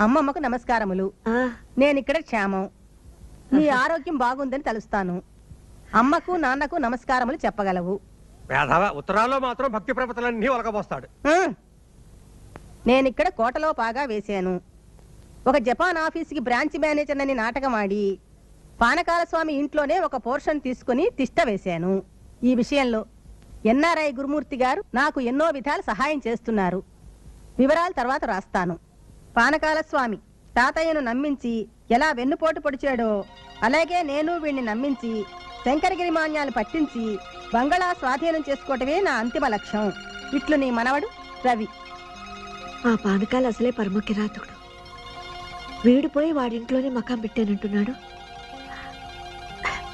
అమ్మమ్మకు నమస్కారములు. నేనిక్కడ క్షేమం. నీ ఆరోగ్యం బాగుందని తలుస్తాను. అమ్మకు నాన్నకు నమస్కారములు చెప్పగలవు. ఉత్తరాల్లో మాత్రం భక్తి ప్రపతలన్నీ ఒలకబోస్తాడు. నేనిక్కడ కోటలో పాగా వేశాను. ఒక జపాన్ ఆఫీసుకి బ్రాంచ్ మేనేజర్ అని నాటకం ఆడి పానకాల స్వామి ఇంట్లోనే ఒక పోర్షన్ తీసుకుని తిష్ట వేశాను. ఈ విషయంలో ఎన్ఆర్ఐ గురుమూర్తి గారు నాకు ఎన్నో విధాలు సహాయం చేస్తున్నారు. వివరాలు తర్వాత రాస్తాను. పానకాల స్వామి తాతయ్యను నమ్మించి ఎలా వెన్నుపోటు పొడిచాడో అలాగే నేను వీణ్ణి నమ్మించి శంకరగిరి మాన్యాలు పట్టించి బంగళా స్వాధీనం చేసుకోవటమే నా అంతిమ లక్ష్యం. ఇట్లు నీ మనవడు రవి. ఆ పానకాలు అసలే పరమ కిరాతకుడు. వీడిపోయి వాడింట్లోనే మకాం పెట్టానంటున్నాడు.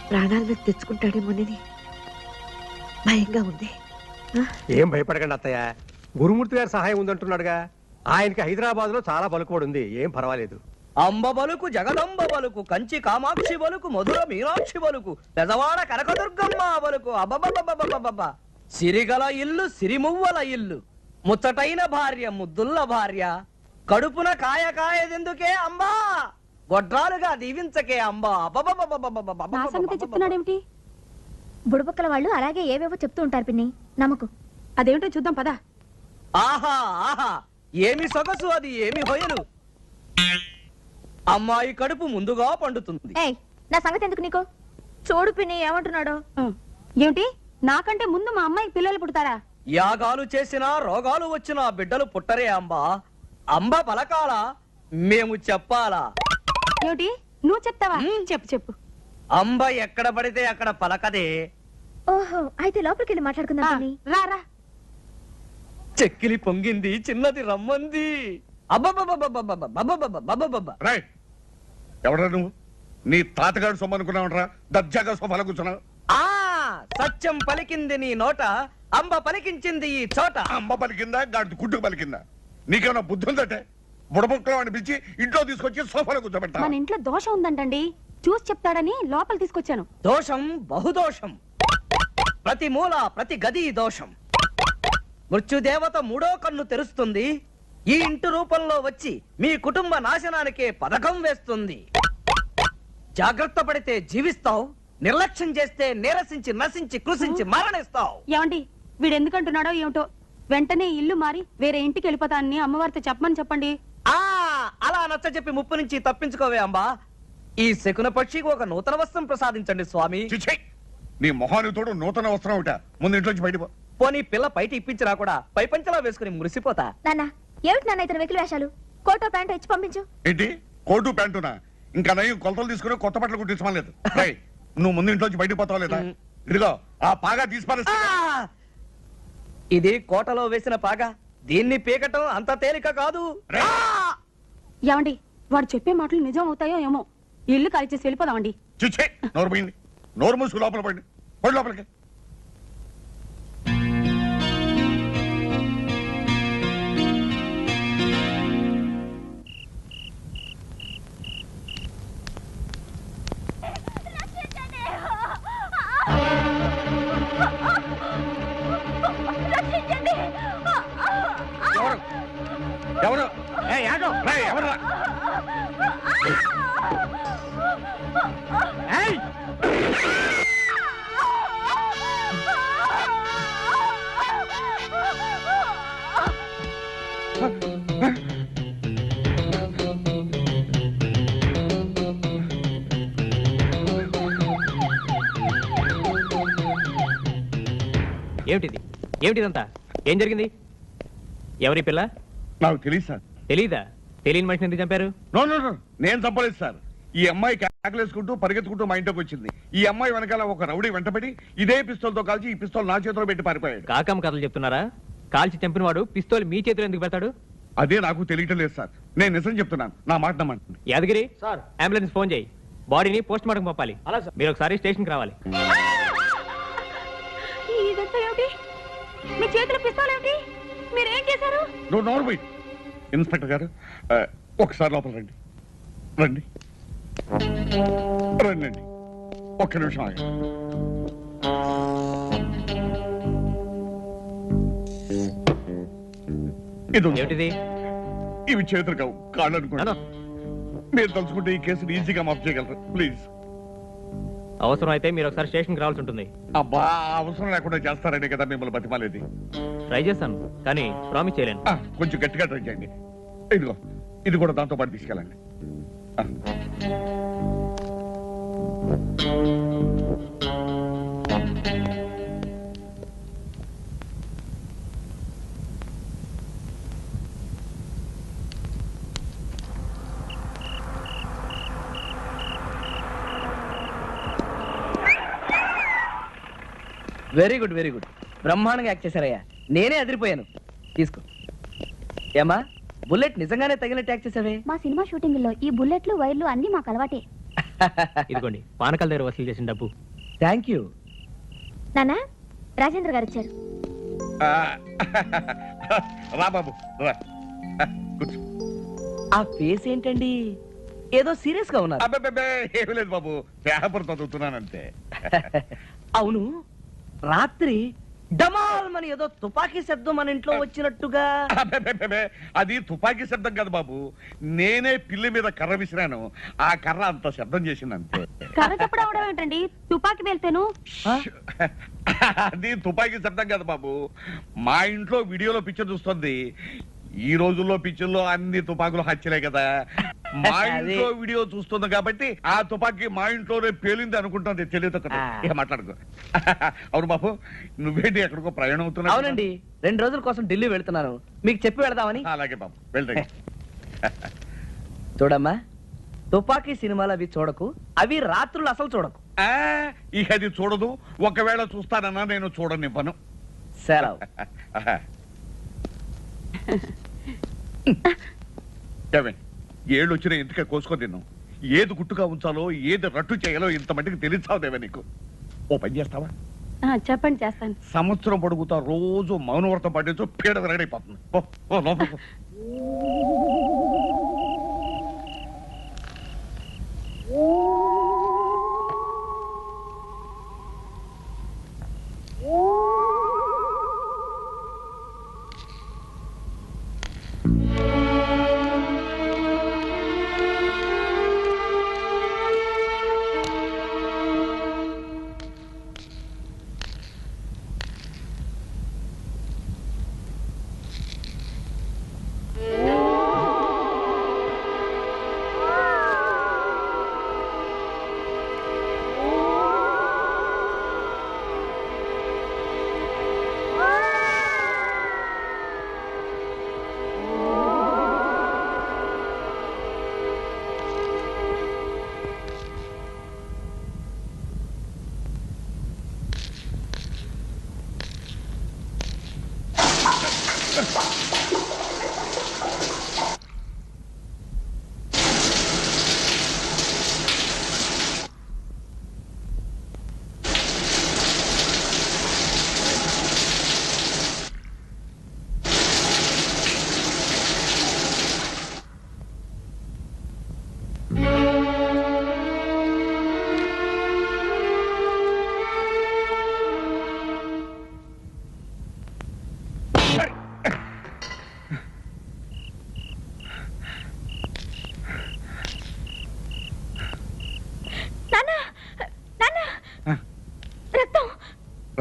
ప్రాణాల మీద తెచ్చుకుంటాడేమోనని భయంగా ఉంది. ఏం భయపడకండి అత్తయ్య, గురుమూర్తి గారి సహాయం ఉందంటున్నాడుగా. ఆయనకి హైదరాబాద్ లో చాలా పలుకుబడి ఉంది, ఏం పర్వాలేదు. అంబ బలుకు, జగదంబ బలుకు, కంచి కామాక్షి బలుకు, మధుర మీనాక్షి బలుకు, పెదవాడ కనకదుర్గమ్మ బలుకు. అబ్బబ్బబ్బబ్బబ్బబ్బ! సిరిగల ఇల్లు, సిరిమువ్వల ఇల్లు, ముచ్చటైన భార్య, ముద్దుల్ల భార్య, కడుపున కాయ కాయదెందుకే అంబా, గొడ్రాలుగా దీవించకే అంబా. చెప్తున్నాడేమిటి? బుడబుక్కల వాళ్ళు అలాగే ఏవేవో చెప్తూ ఉంటారు పిన్ని, నమ్మకు. అదేమిటో చూద్దాం పదా. ఆహా ఆహా, ఏమి సొగసు అది, ఏమి హొయలు. అమ్మాయి కడుపు ముందుగా పండుతుంది. ఏయ్, నా సంగతి ఎందుకు నీకు? చూడు పిన్ని ఏమంటున్నాడు. ఏమిటి, నాకంటే ముందు మా అమ్మాయికి పిల్లలు పుడతారా? యాగాలు చేసినా రోగాలు వచ్చినా బిడ్డలు పుట్టరే అంబా. అంబ పలకాల, మేము చెప్పాలా? ఏమిటి, నువ్వు చెప్తావా? చెప్పు చెప్పు. అంబ ఎక్కడ పడితే అక్కడ పలకదే. ఓహో, అయితే లోపలికి వెళ్ళి మాట్లాడుకుందాం. రా రా. చెక్కిలి పొంగింది, చిన్నది రమ్మంది. ఎవరా నువ్వు? నీ తాతగాడు సొమ్మనుకున్నావురా, దర్జాగా సోఫాలో కూర్చున్నావు. ఆ సత్యం పలికింది నీ నోట, అంబ పలికించింది ఈ చోట. అంబ పలికిందా, గాడి గుడ్డుకు పలికిందా? నీకేమైనా బుద్ధి ఉందటే? బుడబుక్కలో అని పిలిచి ఇంట్లో తీసుకొచ్చి సోఫాలో కూర్చోబెట్టా. మన ఇంట్లో దోషం ఉందంటండి, చూసి చెప్తాడని లోపల తీసుకొచ్చాను. దోషం బహుదోషం, ప్రతి మూల ప్రతి గది దోషం. మృత్యుదేవత మూడో కన్ను తెరుస్తుంది, ఈ ఇంటి రూపంలో వచ్చి మీ కుటుంబ నాశనానికే పథకం వేస్తుంది. జాగ్రత్త పడితే జీవిస్తావు, నిర్లక్ష్యం చేస్తే నీరసించి నశించి కృషించి మరణిస్తావు. ఏమండి, వీడెందుకంటున్నాడో ఏమిటో. వెంటనే ఇల్లు మారి వేరే ఇంటికి వెళ్ళిపోతానని అమ్మవారితో చెప్పమని చెప్పండి. ఆ అలా నచ్చ చెప్పి ముప్పు నుంచి తప్పించుకోవే అంబా. ఈ శకున పక్షికి ఒక నూతన వస్త్రం ప్రసాదించండి స్వామి. నీ మొహానికి తోడు నూతన వస్త్రం ఒకట, ముందు ఇంట్లోంచి బయటపో. పోనీ పిల్ల బయట ఇప్పించినా కూడా పై పంచలా వేసుకుని మురిసిపోతా. నాన్న, ఏమిటి నాన్న ఇతను వెకిలి వేషాలు? కోటో ప్యాంటు ఇచ్చి పంపించు. ఏంటి, కోటు ప్యాంటునా? ఇంకా నయం కొలతలు తీసుకుని కొత్త బట్టలు కుట్టించమలేదు. నువ్వు ముందు ఇంట్లోంచి బయటకు పోతావు లేదా? ఇదిగో ఆ పాగా తీసిపారేస్తా. ఇది కోటలో వేసిన పాగా, దీన్ని పీకటం అంత తేలిక కాదు. ఏమండి, వాడు చెప్పే మాటలు నిజం అవుతాయో ఏమో. ఇల్లు కాల్చేసి చేసి వెళ్ళిపోదామండి. చూచే, నోరు పోయింది. నోరు మూసుకు లోపల పడి పడి లోపలికి. ఎవరు? ఎవరు? ఏమిటిది? ఏమిటిదంతా? ఏం జరిగింది? ఎవరి పిల్ల? నాకు తెలియదు సార్. తెలీదా? తెలియని మనిషిని ఎందుకు చంపారు? నో నో నో, నేను చంపలేదు సార్. ఈ అమ్మాయి కేకలేసుకుంటూ పరిగెత్తుకుంటూ మా ఇంట్లోకి వచ్చింది. ఈ అమ్మాయి వెనకాల ఒక రౌడీ వెంటబడి ఇదే పిస్తోల్ తో కాల్చి ఈ పిస్తోల్ నా చేతిలో పెట్టి పారిపోయాడు. కాకమ్మ కథలు చెప్తున్నారా? కాల్చి చంపిన వాడు పిస్తోల్ మీ చేతిలో ఎందుకు పెడతాడు? అదే నాకు తెలియటం లేదు సార్. నేను నిజం చెప్తున్నాను, నా మాట నమ్మండి. యాదగిరి, అంబులెన్స్ ఫోన్ చేయి. బాడీని పోస్ట్ మార్టం పంపాలి. మీరు ఒకసారి స్టేషన్కి రావాలి. ఇదంతా ఏమిటి? మీ చేతిలో పిస్తోల్ ఏమిటి? మీరేం చేశారు? నువ్వు నోరు పోయి. ఇన్స్పెక్టర్ గారు, ఒకసారి లోపల రండి. రండి రండి అండి, ఒక్క నిమిషం ఆగండి. ఇది ఏమిటిది? ఇవి చేతులు కావు కాళ్ళు అనుకోండి. నాన్న. మీరు తలుచుకుంటే ఈ కేసుని ఈజీగా మాఫ్ చేయగలరు ప్లీజ్. అవసరం అయితే మీరు ఒకసారి స్టేషన్కి రావాల్సి ఉంటుంది. అబ్బా అవసరం లేకుండా చేస్తారనే కదా మిమ్మల్ని బతిమాలేది. ట్రై చేస్తాను కానీ ప్రామిస్ చేయలేను. కొంచెం గట్టిగా ట్రై చేయండి. ఇదిగో ఇది కూడా దాంతో పాటు తీసుకెళ్ళండి. ఆ. Very good very good. బ్రహ్మాండంగా యాక్ట్ చేశారయ్యా. నేనే అదిరిపోయాను. తీసుకో. ఏమా బుల్లెట్ నిజంగానే తగినట్టు యాక్ట్ చేసావే. మా సినిమా షూటింగ్ లో ఈ బుల్లెట్లు వైర్లు అన్ని మాకు అలవాటే. ఇదిగోండి పానకాల దగ్గర వసూలు చేసిన డబ్బు. Thank you. నానా రాజేంద్ర గారు వచ్చారు. రా బాబు రా. కూర్చో. ఆ ఫేస్ ఏంటండి, ఏదో సీరియస్ గా ఉన్నారు. అబ్బే ఏమీ లేదు బాబు, పేపర్ చదువుతున్నానంతే. అవును, రాత్రి డమాల్ మని ఏదో తుపాకీ శబ్దం మన ఇంట్లో వచ్చినట్టుగా. అబ్బే అది తుపాకీ శబ్దం కాదు బాబు, నేనే పిల్లి మీద కర్ర విసిరాను, ఆ కర్ర అంత శబ్దం చేసిందంతే. కర్ర చెప్పడం అవడం ఏంటండి, తుపాకి వెళ్తేను. అది తుపాకీ శబ్దం కాదు బాబు, మా ఇంట్లో వీడియోలో పిక్చర్ చూస్తుంది. ఈ రోజుల్లో పిక్చర్లో అన్ని తుపాకులు హత్యలే కదా, మా ఇంట్లో వీడియో చూస్తుంది కాబట్టి ఆ తుపాకీ మా ఇంట్లోనే పేలింది అనుకుంటుంది. తెలియదు ఇక మాట్లాడుకో. అవును బాబు, నువ్వేంటి ఎక్కడికో ప్రయాణం అవుతున్నావు? అవునండి, 2 రోజుల కోసం ఢిల్లీ వెళ్తున్నాను, మీకు చెప్పి వెళదామని. అలాగే బాబు వెళ్తాయి. చూడమ్మా, తుపాకీ సినిమాలు అవి చూడకు, అవి రాత్రులు అసలు చూడకు. ఇక అది చూడదు, ఒకవేళ చూస్తానన్నా నేను చూడనివ్వను. సెలవు. ఏళ్ళు వచ్చినా ఇంతకే కోసుకొని తిన్నాం. ఏది గుట్టుగా ఉంచాలో ఏది రట్టు చేయాలో ఇంత మట్టికి తెలిసావుదేవే నీకు. ఓ పని చేస్తావా? చెప్పండి, చేస్తాను. సంవత్సరం పొడుగుతా రోజు మౌనవ్రతం పాటించు, పీడ విరగడైపోతుంది. ఓ లోపల.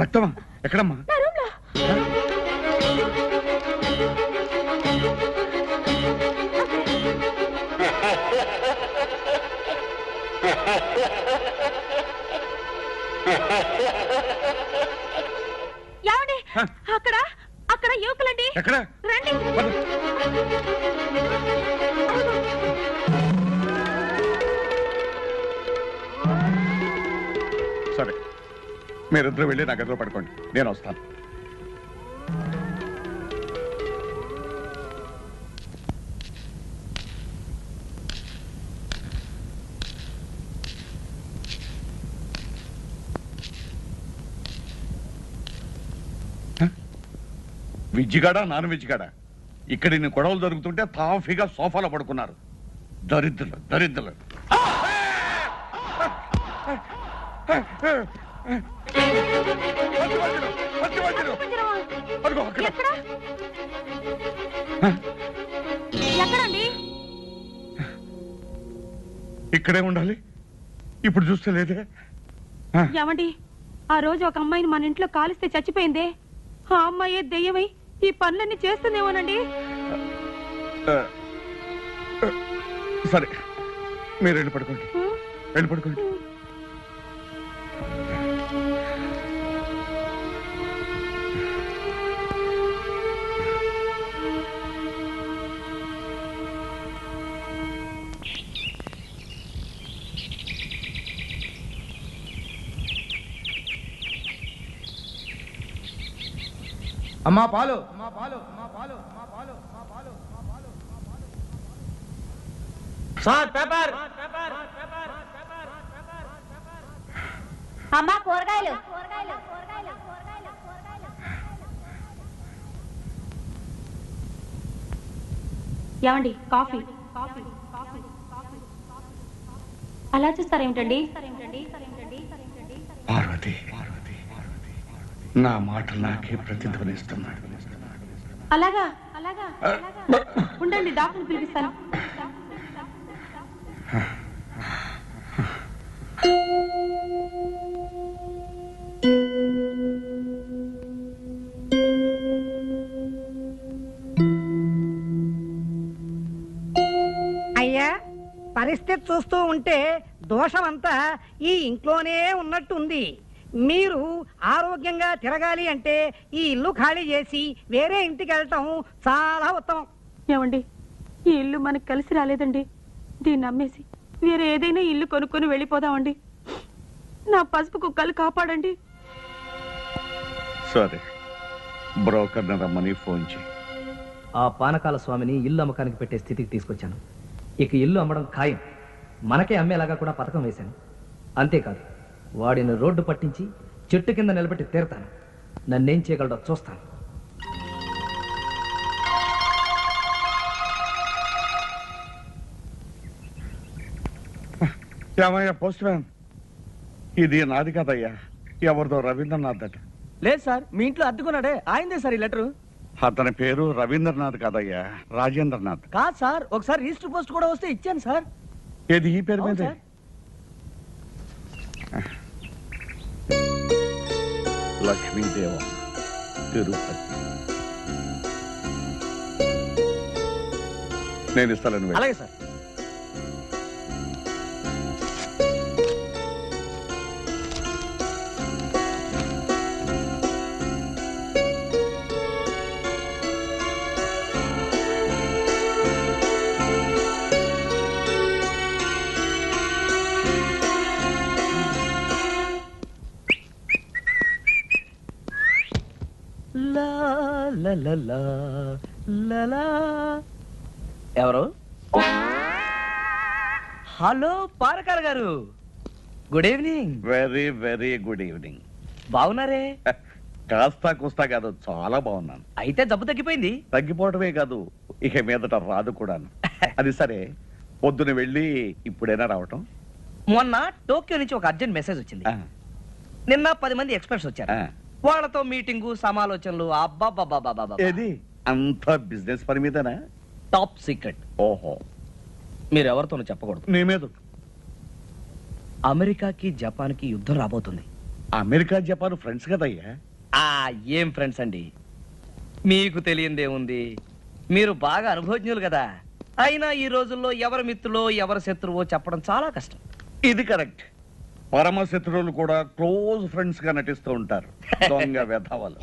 రక్తమా? ఎక్కడమ్మా? ఏమండి, అక్కడ అక్కడ యువకులండి. ఎక్కడ? రండి. సరే, మీరిద్దరు వెళ్ళి నా గదిలో పడుకోండి, నేను వస్తాను. విజ్జిగాడా నాన్ వెజ్జిగాడా? ఇక్కడ ఇన్ని గొడవలు జరుగుతుంటే తాఫీగా సోఫాలో పడుకున్నారు. దరిద్రులు దరిద్రులు. ఎక్కడండి? ఇక్కడే ఉండాలి. ఇప్పుడు చూస్తే లేదే. ఏమండి, ఆ రోజు ఒక అమ్మాయిని మన ఇంట్లో కాలిస్తే చచ్చిపోయిందే, ఆ అమ్మాయే దెయ్యమై ఈ పనులన్నీ చేస్తుందేమోనండి. సరే, మీరు వెళ్ళి పడుకోండి. వెళ్ళి పడుకోండి. అమ్మా పాలు. Sir paper. అమ్మా కూరగాయలు. ఏమండి, కాఫీ. అలా చూస్తారేమిటండి? పార్వతి, నా మాటలు నాకే ప్రతిధ్వనిస్తున్నాడు. అలాగా ఉండండి, డాక్టర్ పిలిపిస్తాను. అయ్యా, పరిస్థితి చూస్తూ ఉంటే దోషమంతా ఈ ఇంట్లోనే ఉన్నట్టుంది. మీరు ఆరోగ్యంగా తిరగాలి అంటే ఈ ఇల్లు ఖాళీ చేసి వేరే ఇంటికి వెళ్ళటం చాలా ఉత్తమం. ఏమండి, ఈ ఇల్లు మనకు కలిసి రాలేదండి. దీన్ని అమ్మేసి వేరే ఏదైనా ఇల్లు కొనుక్కొని వెళ్ళిపోదామండి. నా పసుపు కుక్కలు కాపాడండి. సరే, బ్రోకర్ని రమ్మని ఫోన్ చేయి. ఆ పానకాల స్వామిని ఇల్లు అమ్మకానికి పెట్టే స్థితికి తీసుకొచ్చాను. ఇక ఇల్లు అమ్మడం ఖాయం. మనకే అమ్మేలాగా కూడా పథకం వేశాను. అంతేకాదు, వాడిని రోడ్డు పట్టించి చెట్టు కింద నిలబెట్టి తీరతాను. నన్నేం చేయగలడో చూస్తాను. ఏమయ్యా పోస్ట్ మ్యాన్, ఇది నాది కదయ్యా, ఎవరిదో రవీంద్రనాథ్ అట. లేదు సార్, మీ ఇంట్లో అద్దుకున్నాడే ఆయనదే సార్ ఈ లెటరు. అతని పేరు రవీంద్రనాథ్ కాదయ్యా, రాజేంద్రనాథ్. కాదు సార్, ఒకసారి రిజిస్టర్ పోస్ట్ కూడా వస్తే ఇచ్చాను సార్. ఏది ఈ పేరు మీద? లక్ష్మీదేవ, తిరుపతి. నేను ఇస్తాను. అలాగే సార్. ఎవరు? హలో పారకాల గారు, good evening. Very very good evening. బాగున్నారే? కాస్తా కుస్తా కాదు, చాలా బాగున్నాను. అయితే జబ్బు తగ్గిపోయింది? తగ్గిపోవటమే కాదు, ఇక మీదట రాదు కూడాను. అది సరే, పొద్దున వెళ్ళి ఇప్పుడైనా రావటం? మొన్న టోక్యో నుంచి ఒక అర్జెంట్ మెసేజ్ వచ్చింది. నిన్న 10 మంది ఎక్స్పర్ట్స్ వచ్చారు. వాళ్ళతో మీటింగు, సమాలోచనలు. అబ్బాబ్బాబ్బాబ్బా, ఏది అంత బిజినెస్ పని మీదనా? Top secret. ఓహో, మీరు ఎవరితోనూ చెప్పకూడదు. నీ మీద. అమెరికాకి జపాన్కి యుద్ధం రాబోతుంది. అమెరికా జపాన్ ఫ్రెండ్స్ కదయ్యా. ఏం ఫ్రెండ్స్ అండి, మీకు తెలియందేముంది. మీరు బాగా అనుభవజ్ఞులు కదా. అయినా ఈ రోజుల్లో ఎవరి మిత్రులో ఎవరి శత్రువో చెప్పడం చాలా కష్టం. ఇది కరెక్ట్. పరమ శత్రువులు కూడా క్లోజ్ ఫ్రెండ్స్ గా నటిస్తూ ఉంటారు. దొంగ వెధవలు.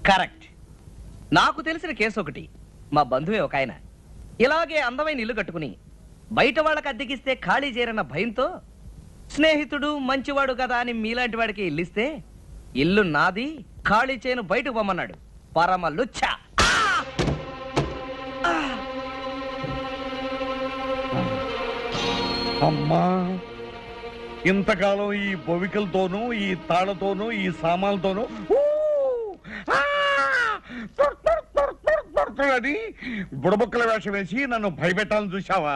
కరెక్ట్. నాకు తెలిసిన కేసు ఒకటి. మా బంధువే ఒక ఆయన ఇలాగే అందమైన ఇల్లు కట్టుకుని బయట వాళ్ళకి అద్దెకిస్తే ఖాళీ చేయరన్న భయంతో స్నేహితుడు మంచివాడు కదా అని మీలాంటి వాడికి ఇల్లిస్తే ఇల్లు నాది, ఖాళీ చేయను, బయటకు పొమ్మన్నాడు. పరమ లుచ్చ. అమ్మా, ఇంతకాలం ఈ బొవికలతోనూ, ఈ తాళతోనూ, ఈ సామాన్లతోనూ అని బుడబుక్కల వేషం వేసి నన్ను భయపెట్టాలని చూశావా?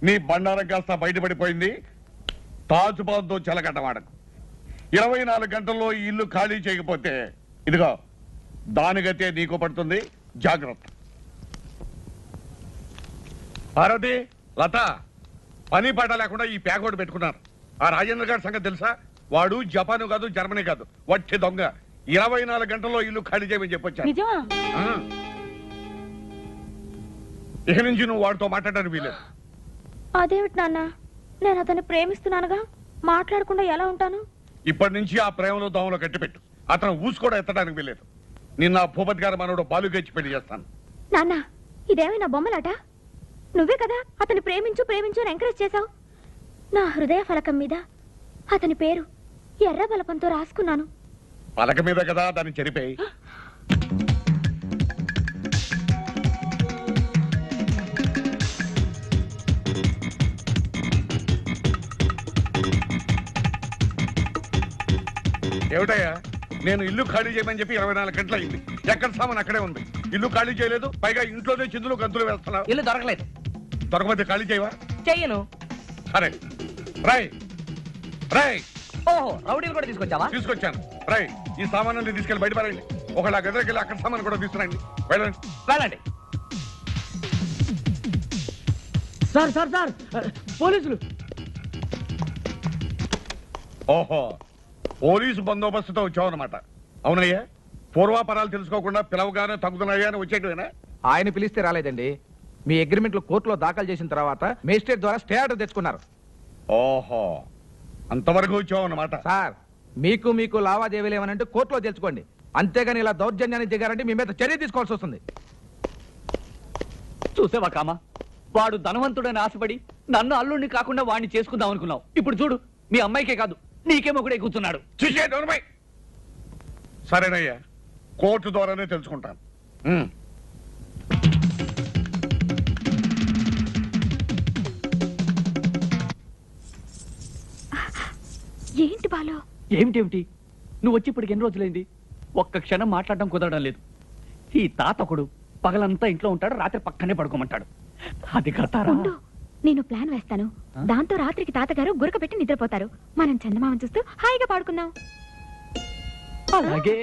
నీ బండారం కాస్త బయటపడిపోయింది. తాజుబాద్తో చెలకట్టవాడకు. 24 గంటల్లో ఈ ఇల్లు ఖాళీ చేయకపోతే ఇదిగో దానిగతే నీకు పడుతుంది. జాగ్రత్త. పార్వతి, లత, పని పాట లేకుండా ఈ ప్యాకోడ్ పెట్టుకున్నారు. ఆ రాజేంద్ర గారి సంగతి తెలుసా? వాడు జపాను కాదు, జర్మనీ కాదు, వట్టి దొంగ. 24 గంటల్లో ఇల్లు ఖాళీ చేయమని చెప్పొచ్చాను. నిజమా? ఇక నుంచి నువ్వు వాడితో మాట్లాడడానికి వీలేదు. అదేమిటి నాన్న, నేను అతన్ని ప్రేమిస్తున్నానుగా, మాట్లాడకుండా ఎలా ఉంటాను? ఇప్పటి నుంచి ఆ ప్రేమలో దోమలో కట్టిపెట్టు. అతను ఊసుకోవడం ఎత్తడానికి వీలేదు. నిన్న భూపతి గారు మనోడు బాలుగచ్చి పెళ్లి చేస్తాను. నాన్న, ఇదేమైనా బొమ్మలాట? నువ్వే కదా అతన్ని ప్రేమించు ప్రేమించు అని ఎంకరేజ్ చేశావు. నా హృదయ ఫలకం మీద అతని పేరు ఎర్ర బలపంతో రాసుకున్నాను. పలక మీద కదా దాన్ని చెరిపేయి. ఏమిటయ్యా, నేను ఇల్లు ఖాళీ చేయమని చెప్పి 24 గంటలు అయింది. ఎక్కడ సామాన్ అక్కడే ఉంది. ఇల్లు ఖాళీ చేయలేదు, పైగా ఇంట్లోనే చిందులు గంతులు వేస్తున్నావు. ఇల్లు దొరకలేదు. దొరకకపోతే ఖాళీ చేయవా? చెయ్యను. సరే రై రై. ఓహో, రౌడీలు కూడా తీసుకొచ్చావా? తీసుకొచ్చాను. రై, ఈ సామాన్లు తీసుకెళ్ళి బయట పడండి. ఒకళ్ళ గదిలోకి వెళ్ళి అక్కడ సామాన్ కూడా తీసుకురండి. వెళ్ళండి. వెళ్ళండి. సార్ సార్ సార్, పోలీసులు. ఓహో, పోలీసు బందోబస్తుతో వచ్చావన్నమాట. అవునయ్యా, పూర్వాపరాలు తెలుసుకోకుండా పిలవగానే తగ్గుతున్నాయా అని వచ్చేటవేనా? ఆయన పిలిస్తే రాలేదండి. మీ అగ్రిమెంట్లు కోర్టులో దాఖలు చేసిన తర్వాత మేజిస్ట్రేట్ ద్వారా స్టే ఆర్డర్ తెచ్చుకున్నారు. ఓహో, అంతవరకు వచ్చావన్నమాట. సార్, మీకు లావాదేవీలు ఏమనంటే కోర్టులో తెలుసుకోండి. అంతేగాని ఇలా దౌర్జన్యాన్ని దిగారంటే మీ మీద చర్య తీసుకోవాల్సి వస్తుంది. చూసావా కామా, వాడు ధనవంతుడని ఆశపడి నన్ను అల్లుడిని కాకుండా వాడిని చేసుకుందాం అనుకున్నావు. ఇప్పుడు చూడు, మీ అమ్మాయికే కాదు నీకేమో కూడా కూర్చున్నాడు. సరేనయ్యా, కోర్టు ద్వారానే తెలుసుకుంటాను. ఏంటి బాలు? ఏమిటేమిటి, నువ్వు వచ్చి ఇప్పటికి ఎన్ని రోజులైంది? ఒక్క క్షణం మాట్లాడడం కుదరడం లేదు. ఈ తాతకుడు పగలంతా ఇంట్లో ఉంటాడు, రాత్రి పక్కనే పడుకోమంటాడు. అది కథారా? నేను ప్లాన్ వేస్తాను. దాంతో రాత్రికి తాతగారు గురక పెట్టి నిద్రపోతారు. మనం చందమామని చూస్తూ హాయిగా పాడుకుందాం. అలాగే.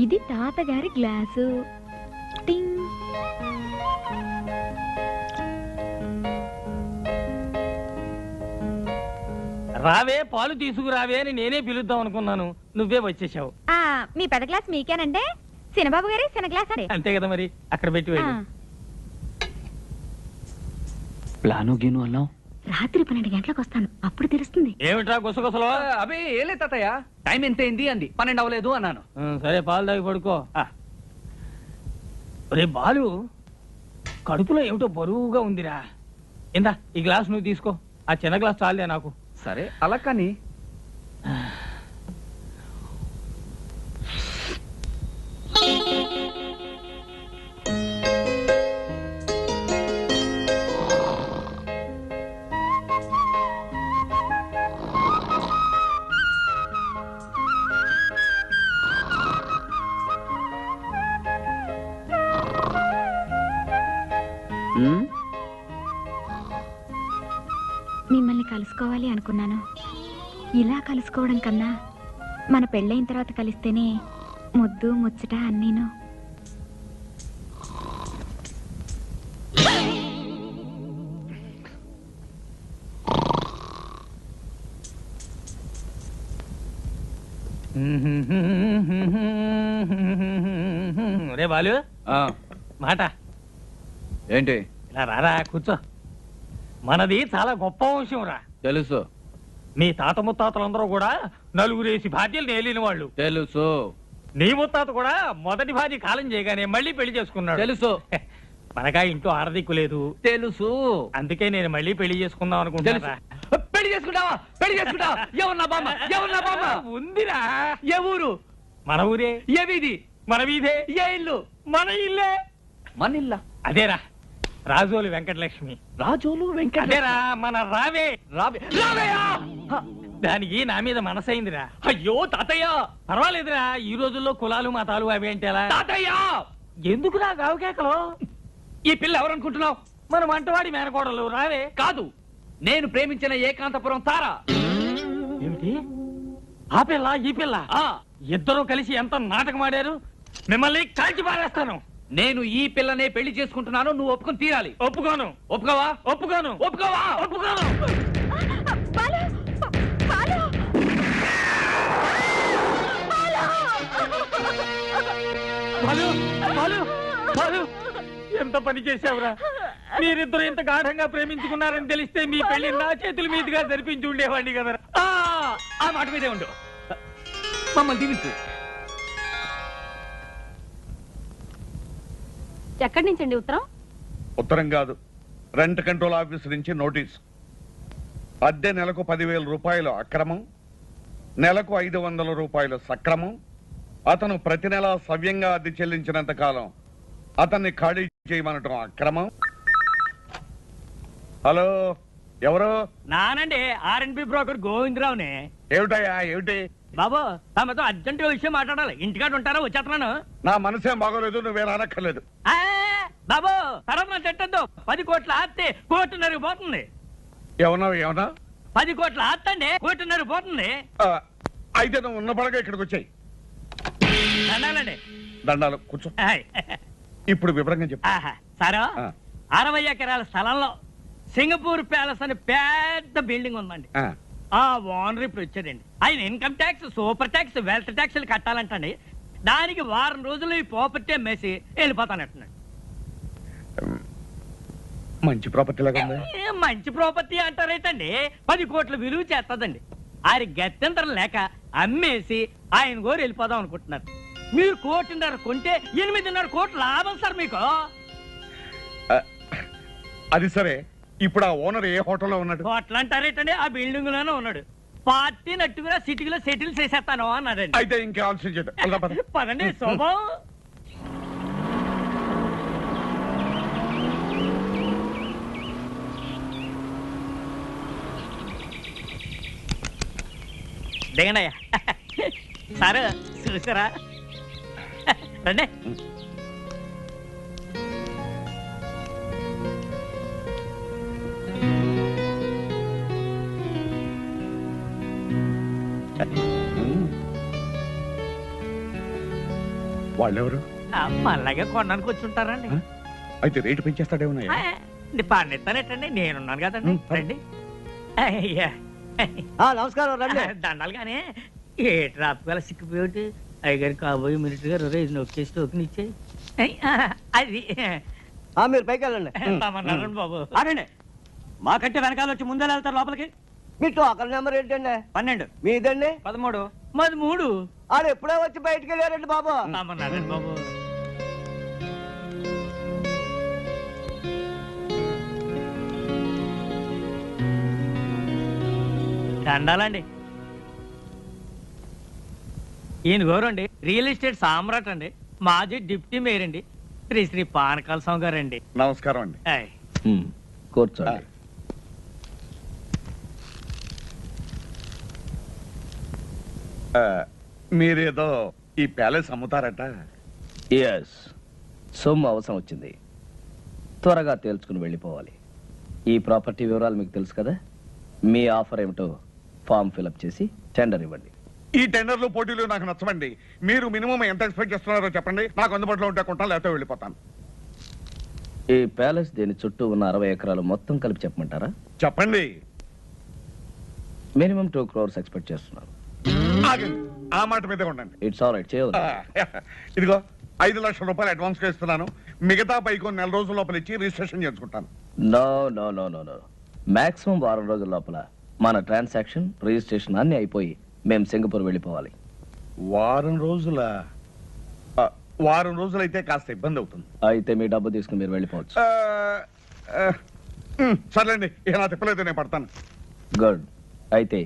ఇది తాతగారి గ్లాసు. టింగ్. రావే, పాలు తీసుకురావే అని నేనే పిలుద్దాం అనుకున్నాను, నువ్వే వచ్చేసావు. మీ పెద్ద గ్లాస్ మీకేనంటే సినబాబు గారి చిన్న గ్లాస్ అండి. అంతే కదా మరి, అక్కడ పెట్టి వెళ్ళు. ప్లాను గీను అన్నావు. రాత్రి 12 గంటలకు వస్తాను, అప్పుడు తెలుస్తుంది. ఏమిట్రా గుసగుసలో? అబే ఏలే తాతయ్య, టైం ఎంత అయింది అంది. 12 అవ్వలేదు అన్నాను. సరే, పాలు తాగి పడుకో. రే బాలు, కడుపులో ఏమిటో బరువుగా ఉందిరా. ఇందా ఈ గ్లాస్ నువ్వు తీసుకో. ఆ చిన్న గ్లాస్ చాలే నాకు. సరే అలా కానీ. మిమ్మల్ని కలుసుకోవాలి అనుకున్నాను. ఇలా కలుసుకోవడం కన్నా మన పెళ్ళైన తర్వాత కలిస్తేనే ముద్దు ముచ్చట అన్నీను. రే బాలు, మాట ఏంటి? ఇలా రారా, కూర్చో. మనది చాలా గొప్ప వంశం రా. తెలుసు. నీ తాత ముత్తాతలందరూ కూడా నలుగురేసి భార్యలు నేలిన వాళ్ళు. తెలుసు. నీ ముత్తాత కూడా మొదటి భార్య కాలం చేయగానే మళ్ళీ పెళ్లి చేసుకున్నాడు. తెలుసు. మనకా ఇంట్లో ఆరదిక్కు లేదు. తెలుసు. అందుకే నేను మళ్ళీ పెళ్లి చేసుకుందాం అనుకుంటా. పెళ్లి చేసుకుంటావా? పెళ్లి చేసుకుంటావా? ఎవరు నా బామ్మ? ఎవరు నా బామ్మ? ఉందిరా. ఏ ఊరు? మన ఊరే. ఏ వీధి? మన వీధే. ఏ ఇల్లు? మన ఇల్లే. మన ఇల్లా? అదేరా, రాజోలు వెంకటలక్ష్మి. రాజోలు వెంకట? అదేరా, మన రావే. రావయ్యా! దానికి నా మీద మనసైందిరా. అయ్యో తాతయ్య! పర్వాలేదురా, ఈ రోజుల్లో కులాలు మతాలు అవి అంటే ఎలా? తాతయ్య! ఎందుకురా గావుకేకలో? ఈ పిల్ల ఎవరనుకుంటున్నావు? మన వంటవాడి మేనకోడలు రావే. కాదు, నేను ప్రేమించిన ఏకాంతపురం తార. ఏమిటి ఆ పిల్ల ఈ పిల్ల ఇద్దరూ కలిసి ఎంత నాటకం ఆడారు. మిమ్మల్ని కాల్చి పారేస్తాను. నేను ఈ పిల్లనే పెళ్లి చేసుకుంటున్నాను. నువ్వు ఒప్పుకొని తీరాలి. ఒప్పుకోను. ఒప్పుకోవా? ఒప్పుకోను. ఒప్పుకోవా? ఒప్పుకోను. బాలు! బాలు! బాలు! బాలు! బాలు! ఎంత పని చేశావురా. మీరిద్దరు ఇంత గాఢంగా ప్రేమించుకున్నారని తెలిస్తే మీ పెళ్లి నా చేతుల మీదుగా జరిపించి ఉండేవాడిని కదరా. ఆ మాట మీదే ఉండు. మమ్మల్ని దీవించు. ఎక్కడి నుంచండి ఉత్తరం? ఉత్తరం కాదు, రెంట్ కంట్రోల్ ఆఫీస్ నుంచి నోటీస్. అద్దె నెలకు 10,000 రూపాయలు అక్రమం, నెలకు 500 రూపాయలు సక్రమం. అతను ప్రతి నెల సవ్యంగా అద్దె చెల్లించినంత కాలం అతన్ని ఖాళీ చేయమనటం అక్రమం. హలో, ఎవరు? నానండి ఆర్ఎన్బి బ్రోకర్ గోవిందరావునే. ఏమిటయ్యా, ఏమిటి? బాబు తమతో అర్జెంట్ విషయం మాట్లాడాలి. ఇంటికాడ ఉంటారా? వచ్చేస్తున్నాను. నా మనసేం బాగోలేదు, నువ్వే రానక్కర్లేదు. బాబు తర్వాత చెట్టద్దు. 10 కోట్ల ఆస్తి కోటిన్నర పోతుంది. ఏమన్నా 10 కోట్ల ఆస్తి అండి కోటిన్నర పోతుంది. అయితే నువ్వు ఉన్న పడగా ఇక్కడికి వచ్చాయి. దండాలండి. దండాలు, కూర్చో. ఇప్పుడు వివరంగా చెప్పు. సారా ఆ. 60 ఎకరాల స్థలంలో సింగపూర్ ప్యాలెస్ అని పెద్ద బిల్డింగ్ ఉందండి. ఆ, ఆ ఓనర్ ఇప్పుడు వచ్చాడండి. ఆయన income tax, super tax, wealth ట్యాక్స్లు కట్టాలంటండి. దానికి వారం రోజులు ఈ ప్రాపర్టీ అమ్మేసి వెళ్ళిపోతానంటున్నాడు. మంచి ప్రాపర్టీ లాగా ఉంది. మంచి ప్రాపర్టీ అంటారేటండి. 10 కోట్ల విలువ చేస్తుందండి. ఆయన గత్యంతరం లేక అమ్మేసి ఆయన గోరు వెళ్ళిపోదాం అనుకుంటున్నారు. మీరు 1.5 కోటి కొంటే 8.5 కోట్ల లాభం సార్ మీకు. అది సరే, ఇప్పుడు ఆ ఓనర్ ఏ హోటల్లో ఉన్నాడు? కోట్లు అంటారేటండి. ఆ బిల్డింగ్ లోనే ఉన్నాడు. పార్టీ నట్టుగా సిటీలో సెటిల్ చేసేస్తాను అన్నాడండి. అయితే ఇంకా ఆలోచన చేద్దాం. వెళ్దాం పద. పదండి శోభం. దిగండయ్యా. సార్ చూసారా? రండి. వాళ్ళెవరు? మళ్ళాగా కొనడానికి వచ్చి ఉంటారండి. అయితే రేటు పెంచేస్తాడేమన్నా? పండిస్తానేటండి, నేనున్నాను కదండి. రండి. అయ్యా నమస్కారం. రండి. దండాలు కానీ ఏ ట్రాఫిక్ వల్ల సిక్కిపోయి అయ్యగారు కాబోయే మినిస్టర్ గారు రేజ్ నొక్కేసి టోకెన్ ఇచ్చాయి. అది మీరు పైకి వెళ్ళండి. తమన్నారండి బాబు. ఆడండి. మాకంటే వెనకాల వచ్చి ముందే వెళ్తారు లోపలికి. మీ టోకన్ నెంబర్ ఏంటండి? 12. మీదండి? 13. మాది 3. ఆడు ఎప్పుడో వచ్చి బయటికి వెళ్ళారండి బాబు. తమన్నారండి బాబు. దండాలండి. ఈయన గోరండి రియల్ ఎస్టేట్ సామ్రాట్ అండి. మాజీ డిప్యూటీ మేయర్ అండి. శ్రీ శ్రీ పానకాల స్వామి గారండి. నమస్కారం అండి. కూర్చోండి. మీరేదో ఈ ప్యాలెస్ అమ్ముతారట? ఎస్, సొమ్ము అవసరం వచ్చింది. త్వరగా తేల్చుకుని వెళ్ళిపోవాలి. ఈ ప్రాపర్టీ వివరాలు మీకు తెలుసు కదా. మీ ఆఫర్ ఏమిటో ఫామ్ ఫిలప్ చేసి టెండర్ ఇవ్వండి. ఈ టెండర్లు పోటీలు నాకు నచ్చవండి. మీరు మినిమం ఎంత ఎక్స్పెక్ట్ చేస్తున్నారో చెప్పండి. నాకు అందుబాటులో ఉంటే కొంటాను, లేకపోతే వెళ్ళిపోతాను. ఈ ప్యాలెస్ దీని చుట్టూ ఉన్న 60 ఎకరాలు మొత్తం కలిపి చెప్పమంటారా? చెప్పండి. మినిమం 2 crores ఎక్స్పెక్ట్ చేస్తున్నాను. ఆగండి, ఆ మాట మీదే ఉండండి. ఇట్స్ ఆల్ రైట్, చేయదు. ఇదిగో 5 లక్షల రూపాయలు అడ్వాన్స్ గా ఇస్తున్నాను. మిగతా పైకి కొన్ని నెల రోజుల లోపల ఇచ్చి రిజిస్ట్రేషన్ చేసుకుంటాను. No no no no no maximum 1 వారం రోజుల లోపల మన ట్రాన్సాక్షన్ రిజిస్ట్రేషన్ అన్ని అయిపోయి మేము సింగపూర్ వెళ్ళిపోవాలి. వారం రోజుల? వారం రోజులైతే కాస్త ఇబ్బంది అవుతుంది. అయితే మీ డబ్బు తీసుకుని మీరు వెళ్ళిపోవచ్చు. సర్లేండి, ఇక నా తిప్పలేదు, నేను పడతాను. గుడ్. అయితే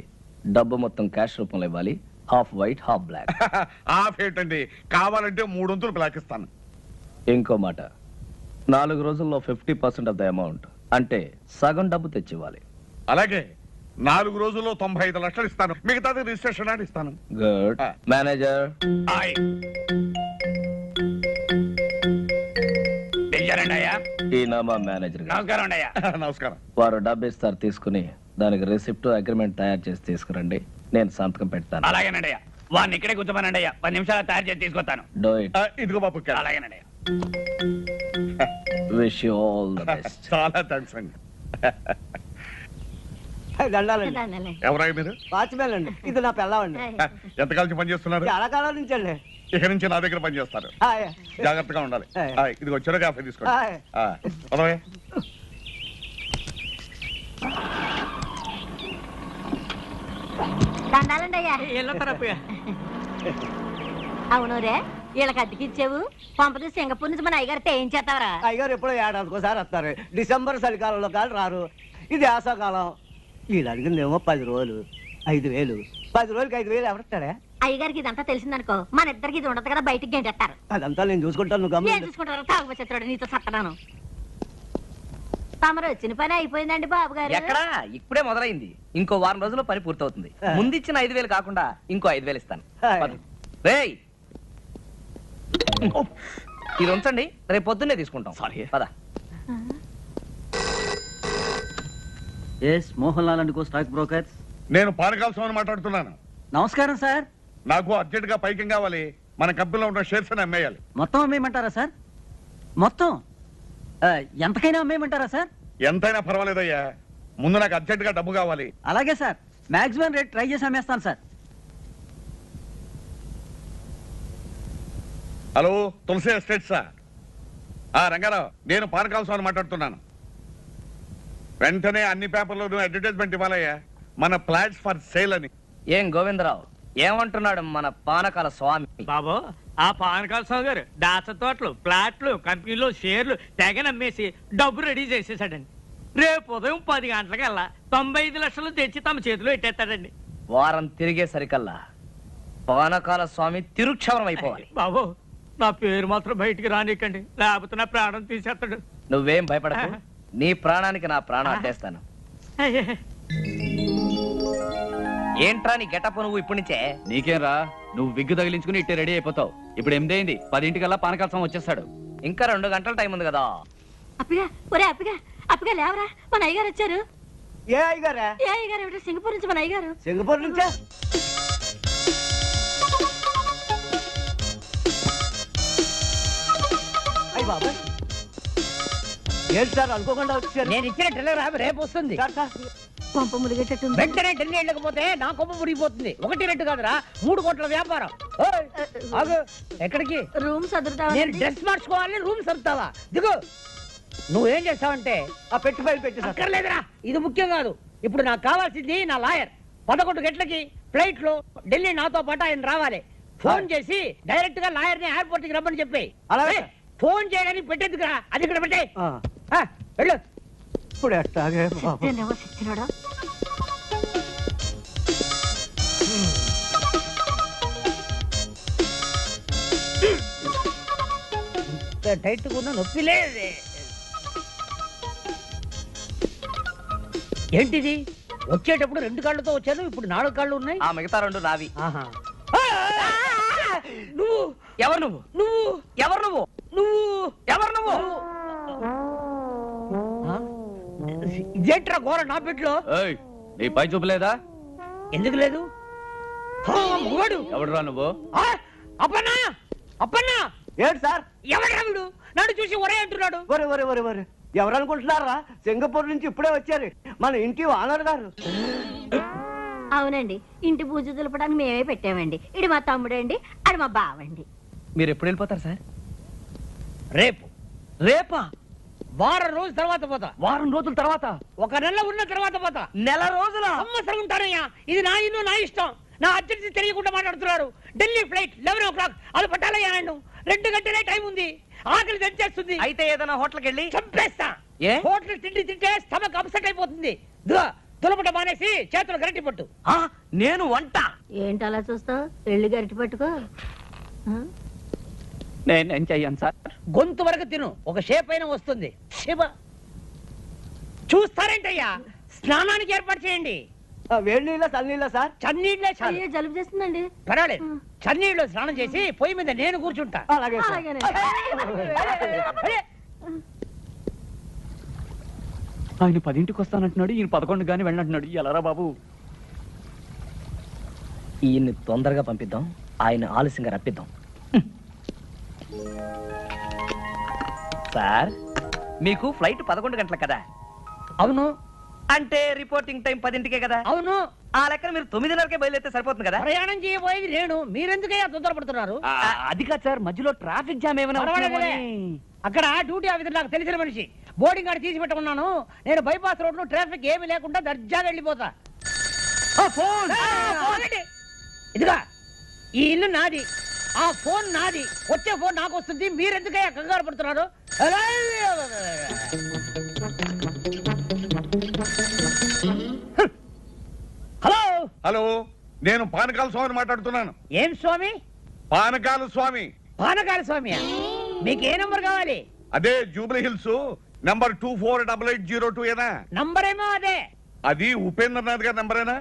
డబ్బు మొత్తం క్యాష్ రూపంలో ఇవ్వాలి. Half white half black. Half ఏంటండి, కావాలంటే 3 వంతులు బ్లాక్ ఇస్తాను. ఇంకో మాట, 4 రోజుల్లో 50% ఆఫ్ ద అమౌంట్, అంటే సగం డబ్బు తెచ్చివ్వాలి. అలాగే 4 రోజుల్లో 95 లక్షలు ఇస్తాను. మిగతాది రిజిస్ట్రేషన్ అని ఇస్తాను. గుడ్. మేనేజర్ పిలిచారండి అయ్యా? ఈయన మా మేనేజర్ గారు. నమస్కారం అండి అయ్యా. నమస్కారం. వారు డబ్బు ఇస్తారు, తీసుకుని దానికి రిసిప్ట్ అగ్రిమెంట్ తయారు చేసి తీసుకురండి, నేను సంతకం పెడతాను. అలాగేనండి అయ్యా. వాడిని ఇక్కడే కూర్చోమనండి అయ్యా, 10 నిమిషాలు తయారు చేసి తీసుకొస్తాను. Do it. ఇదిగో బాబు. అలాగేనండి అయ్యా. Wish you all the best. చాలా థ్యాంక్స్ అండి. ఎవరయ్య మీరు? వాచ్మెన్ అండి, ఇది నా పిల్లవండి. ఎంతకాలం పని చేస్తున్నారు? చాలా కాలం నుంచి అండి. ఇక నుంచి నా దగ్గర పని చేస్తారు, జాగ్రత్తగా ఉండాలి. ఇదిగో చెరు కాఫీ తీసుకోండి. పదవయ్య. దండాలండి అయ్యా. వెళ్ళొస్తారా? అవును రే, వీళ్ళకి అద్దెకిచ్చావు, పంపది సింగపూర్ నుంచి మన అయ్యగారితో ఏం చేస్తావరా? అయ్యగారు ఎప్పుడో ఏడాదికోసారి వస్తారు. డిసెంబర్ చలికాలంలో కాదు రారు. ఇది ఆశాకాలం. వీళ్ళు అడిగిందేమో 10 రోజులు 5,000. 10 రోజులకి 5,000 ఎవరిస్తాడే? అయ్యగారికి ఇదంతా తెలిసిందనుకో, మన ఇద్దరికి ఇది ఉండదు కదా, బయటికి గెంటేస్తారు. అదంతా నేను చూసుకుంటాను, నువ్వు ఏం గమనించు. చూసుకుంటారు? తాగుబోతున్నాడు, నీతో సత్తనాను. తమరు వచ్చిన పని అయిపోయిందండి బాబు గారు. ఎక్కడా? ఇప్పుడే మొదలైంది. ఇంకో వారం రోజుల్లో పని పూర్తవుతుంది. ముందిచ్చిన 5,000 కాకుండా ఇంకో 5,000 ఇస్తాను. రేయ్, ఇది ఉంచండి, రేపు పొద్దున్నే తీసుకుంటాం. సారీ, పద. Mohan Lal and co stock brokers. నేను పానకాల స్వామిని మాట్లాడుతున్నాను. నమస్కారం సార్. నాకు అర్జెంట్ గా పైకి కావాలి. మన కంపెనీలో ఉన్న షేర్స్ అని అమ్మేయాలి. మొత్తం అమ్మేయమంటారా సార్? మొత్తం ఎంతకైనా అమ్మేయమంటారా సార్? ఎంతైనా పర్వాలేదయ్యా, ముందు నాకు అర్జెంట్ గా డబ్బు కావాలి. అలాగే సార్, మాక్సిమం రేట్ ట్రై చేసి అమ్మేస్తాను సార్. హలో, తులసి ఎస్టేట్సా? రంగారావు, నేను పానకాల స్వామిని మాట్లాడుతున్నాను. వెంటనే అన్ని పేపర్లోనూ అడ్వర్టైజ్మెంట్ ఇవ్వాలయ్యా, మన ఫ్లాట్స్ ఫర్ సేల్ అని. ఏం గోవిందరావు ఏమంటున్నాడు మన పానకాల స్వామి? బాబు, ఆ పానకాల స్వామి గారు దాచ తోటలు, ప్లాట్లు, కంపెనీలో షేర్లు తెగ నమ్మేసి డబ్బు రెడీ చేసేసాడండి. రేపు ఉదయం 10 గంటలకల్లా 95 లక్షలు తెచ్చి తమ చేతిలో పెట్టేస్తాడండి. వారం తిరిగేసరికల్లా పానకాల స్వామి తిరుక్షవరం అయిపోవాలి. బాబు, నా పేరు మాత్రం బయటికి రానికండి, లేకపోతే నా ప్రాణం తీసేస్తాడు. నువ్వేం భయపడకు, నీ ప్రాణానికి నా ప్రాణం అడ్డేస్తాను. ఏంట్రా నీ గెటప్ నువ్వు ఇప్పటి నుంచే? నీకేం రా, నువ్వు విగ్గు తగిలించుకుని ఇట్టే రెడీ అయిపోతావు. ఇప్పుడు 8 అయింది, 10 పానకాల స్వామి వచ్చేస్తాడు. ఇంకా 2 గంటల టైం ఉంది కదా. అప్పిగా, ఒరే అప్పిగా, అప్పిగా లేవరా, మన అయ్యగారు వచ్చారు. ఏ అయ్యగారా? ఏ అయ్యగారు ఏమిటో, సింగపూర్ నుంచి మన అయ్యగారు. సింగపూర్ నుంచా? అయ్య బాబా, ఏంటి సార్ అనుకోకుండా వచ్చారు? నేను ఇచ్చిన టెలిగ్రామ్ రేపు వస్తుంది. పంప ములిగేటట్టుంది. వెంటనే ఢిల్లీ వెళ్ళకపోతే నా కొమ్మ మురిగిపోతుంది. 1 2 కాదురా, 3 కోట్ల వ్యాపారం. ఓయ్, ఆగు. ఎక్కడికి? రూమ్ సదురుతా. నేను డ్రెస్ మార్చుకోవాలి, రూమ్ సర్దుతావా? దిగు. నువ్వేం చేస్తావంటే ఆ పెట్టి ఫైల్ పెట్టి అక్కర్లేదురా, ఇది ముఖ్యం కాదు. ఇప్పుడు నాకు కావాల్సింది నా లాయర్. 11 గంటలకి ఫ్లైట్ లో ఢిల్లీ నాతో పాటు ఆయన రావాలి. ఫోన్ చేసి డైరెక్ట్ గా లాయర్ ని ఎయిర్పోర్ట్ కి రమ్మని చెప్పి. అలాగే. ఫోన్ చేయడానికి పెట్టేందుకురా, అది ఇక్కడ పెట్టే. వెళ్ళు. ఇప్పుడు ఎట్టాగే బాబు. సచ్చినాడా? టైట్ కూడా నొప్పి లేదే. ఏంటిది? వచ్చేటప్పుడు 2 కాళ్ళతో వచ్చాను, ఇప్పుడు 4 కాళ్ళు ఉన్నాయి. ఆ మిగతా 2 నావి. నువ్వు ఎవరు? నువ్వు నువ్వు ఎవరు? నువ్వు నువ్వు ఎవరు? నువ్వు ఇదేంట్రా ఘోర నా పెట్లో? నీ పై చూపలేదా? ఎందుకు లేదు? ఎవడురా నువ్వు? అప్పన్నా, అప్పన్నా. ఏంటి సార్? ఎవడ్రా వీడు? నన్ను చూసి ఒరే అంటున్నాడు. ఒరే ఒరే ఒరే ఒరే, ఎవరు అనుకుంటున్నారా? సింగపూర్ నుంచి ఇప్పుడే వచ్చారు మన ఇంటి ఓనర్ గారు. అవునండి, ఇంటి పూజ దులపడానికి మేమే పెట్టామండి. ఇది మా తమ్ముడండి, అది మా బావండి. మీరు ఎప్పుడు వెళ్ళిపోతారు సార్? రేపు. రేపా? వారం రోజుల తర్వాత పోతా. వారం రోజుల తర్వాత? 1 నెల ఉన్న తర్వాత పోతా. నెల రోజుల? సంవత్సరం ఉంటానయ్యా. ఇది నా ఇల్లు, నా ఇష్టం. నా అర్జెన్సీ తెలియకుండా మాట్లాడుతున్నాడు. ఢిల్లీ ఫ్లైట్ 11 o'clock, అది పట్టాలయ్యా. నన్ను 2 గంటలే టైం ఉంది. ఆకలి తెచ్చేస్తుంది. అయితే ఏదైనా హోటల్కి వెళ్ళి చంపేస్తా. ఏ? హోటల్ తిండి తింటే స్టమక్ అప్సెట్ అయిపోతుంది. తులపట మానేసి చేతులు గరటి పట్టు. నేను వంట. ఏంటి అలా చూస్తావు? వెళ్ళి గరిటి పట్టుకో. నేనేం చెయ్యను సార్. గొంతు వరకు తిను, ఒక షేప్ అయినా వస్తుంది. శివ, చూస్తారేంటయ్యా? స్నానానికి ఏర్పాటు చేయండి. వేడి నీళ్ళ చన్నీళ్ళ సార్? చన్నీళ్ళే చాలు. అయ్యో, జలుబు చేస్తుందండి. పర్వాలేదు, చన్నీళ్ళు స్నానం చేసి పొయ్యి మీద నేను కూర్చుంటా. అలాగే సార్. అలాగేనే. అరే, ఆయన 10ంటికి వస్తానంటున్నాడు, ఈయన 11 గానీ వెళ్ళంటున్నాడు. ఎలారా బాబు? ఈయన్ని తొందరగా పంపిద్దాం, ఆయన ఆలస్యంగా రప్పిద్దాం. సార్, మీకు ఫ్లైట్ 11 గంటల కదా? అవును. అంటే రిపోర్టింగ్ టైం 10ంటికే కదా? అవును. ఆ లెక్కన మీరు 9:30కే బయలుదేరితే సరిపోతుంది కదా? ప్రయాణం చేయబోయేది నేను, మీరెందుకయ్యా తొందరపడుతున్నారు? అది కాదు సార్, మధ్యలో ట్రాఫిక్ జామ్ ఏమైనా పర్వాలేదులే. అక్కడ డ్యూటీ ఆఫీసర్ నాకు తెలిసిన మనిషి, బోర్డింగ్ కార్డు తీసి పెట్టుకున్నాను. నేను బైపాస్ రోడ్ లో ట్రాఫిక్ ఏమీ లేకుండా దర్జాగా వెళ్ళిపోతా. ఇదిగా ఈ ఇల్లు నాది, ఆ ఫోన్ నాది, వచ్చే ఫోన్ నాకు వస్తుంది. మీరెందుకయ్యా కంగారు పడుతున్నారు? హలో హలో, నేను పానకాల స్వామిని మాట్లాడుతున్నాను. ఏం స్వామి? పానకాల స్వామి. పానకాల స్వామి, మీకు ఏ నంబర్ కావాలి? అదే జూబ్లీ హిల్స్ నంబర్ 248802 ఏనా? నంబర్ ఏమో అదే. అది ఉపేంద్రనాథ్ గారి నంబరేనా?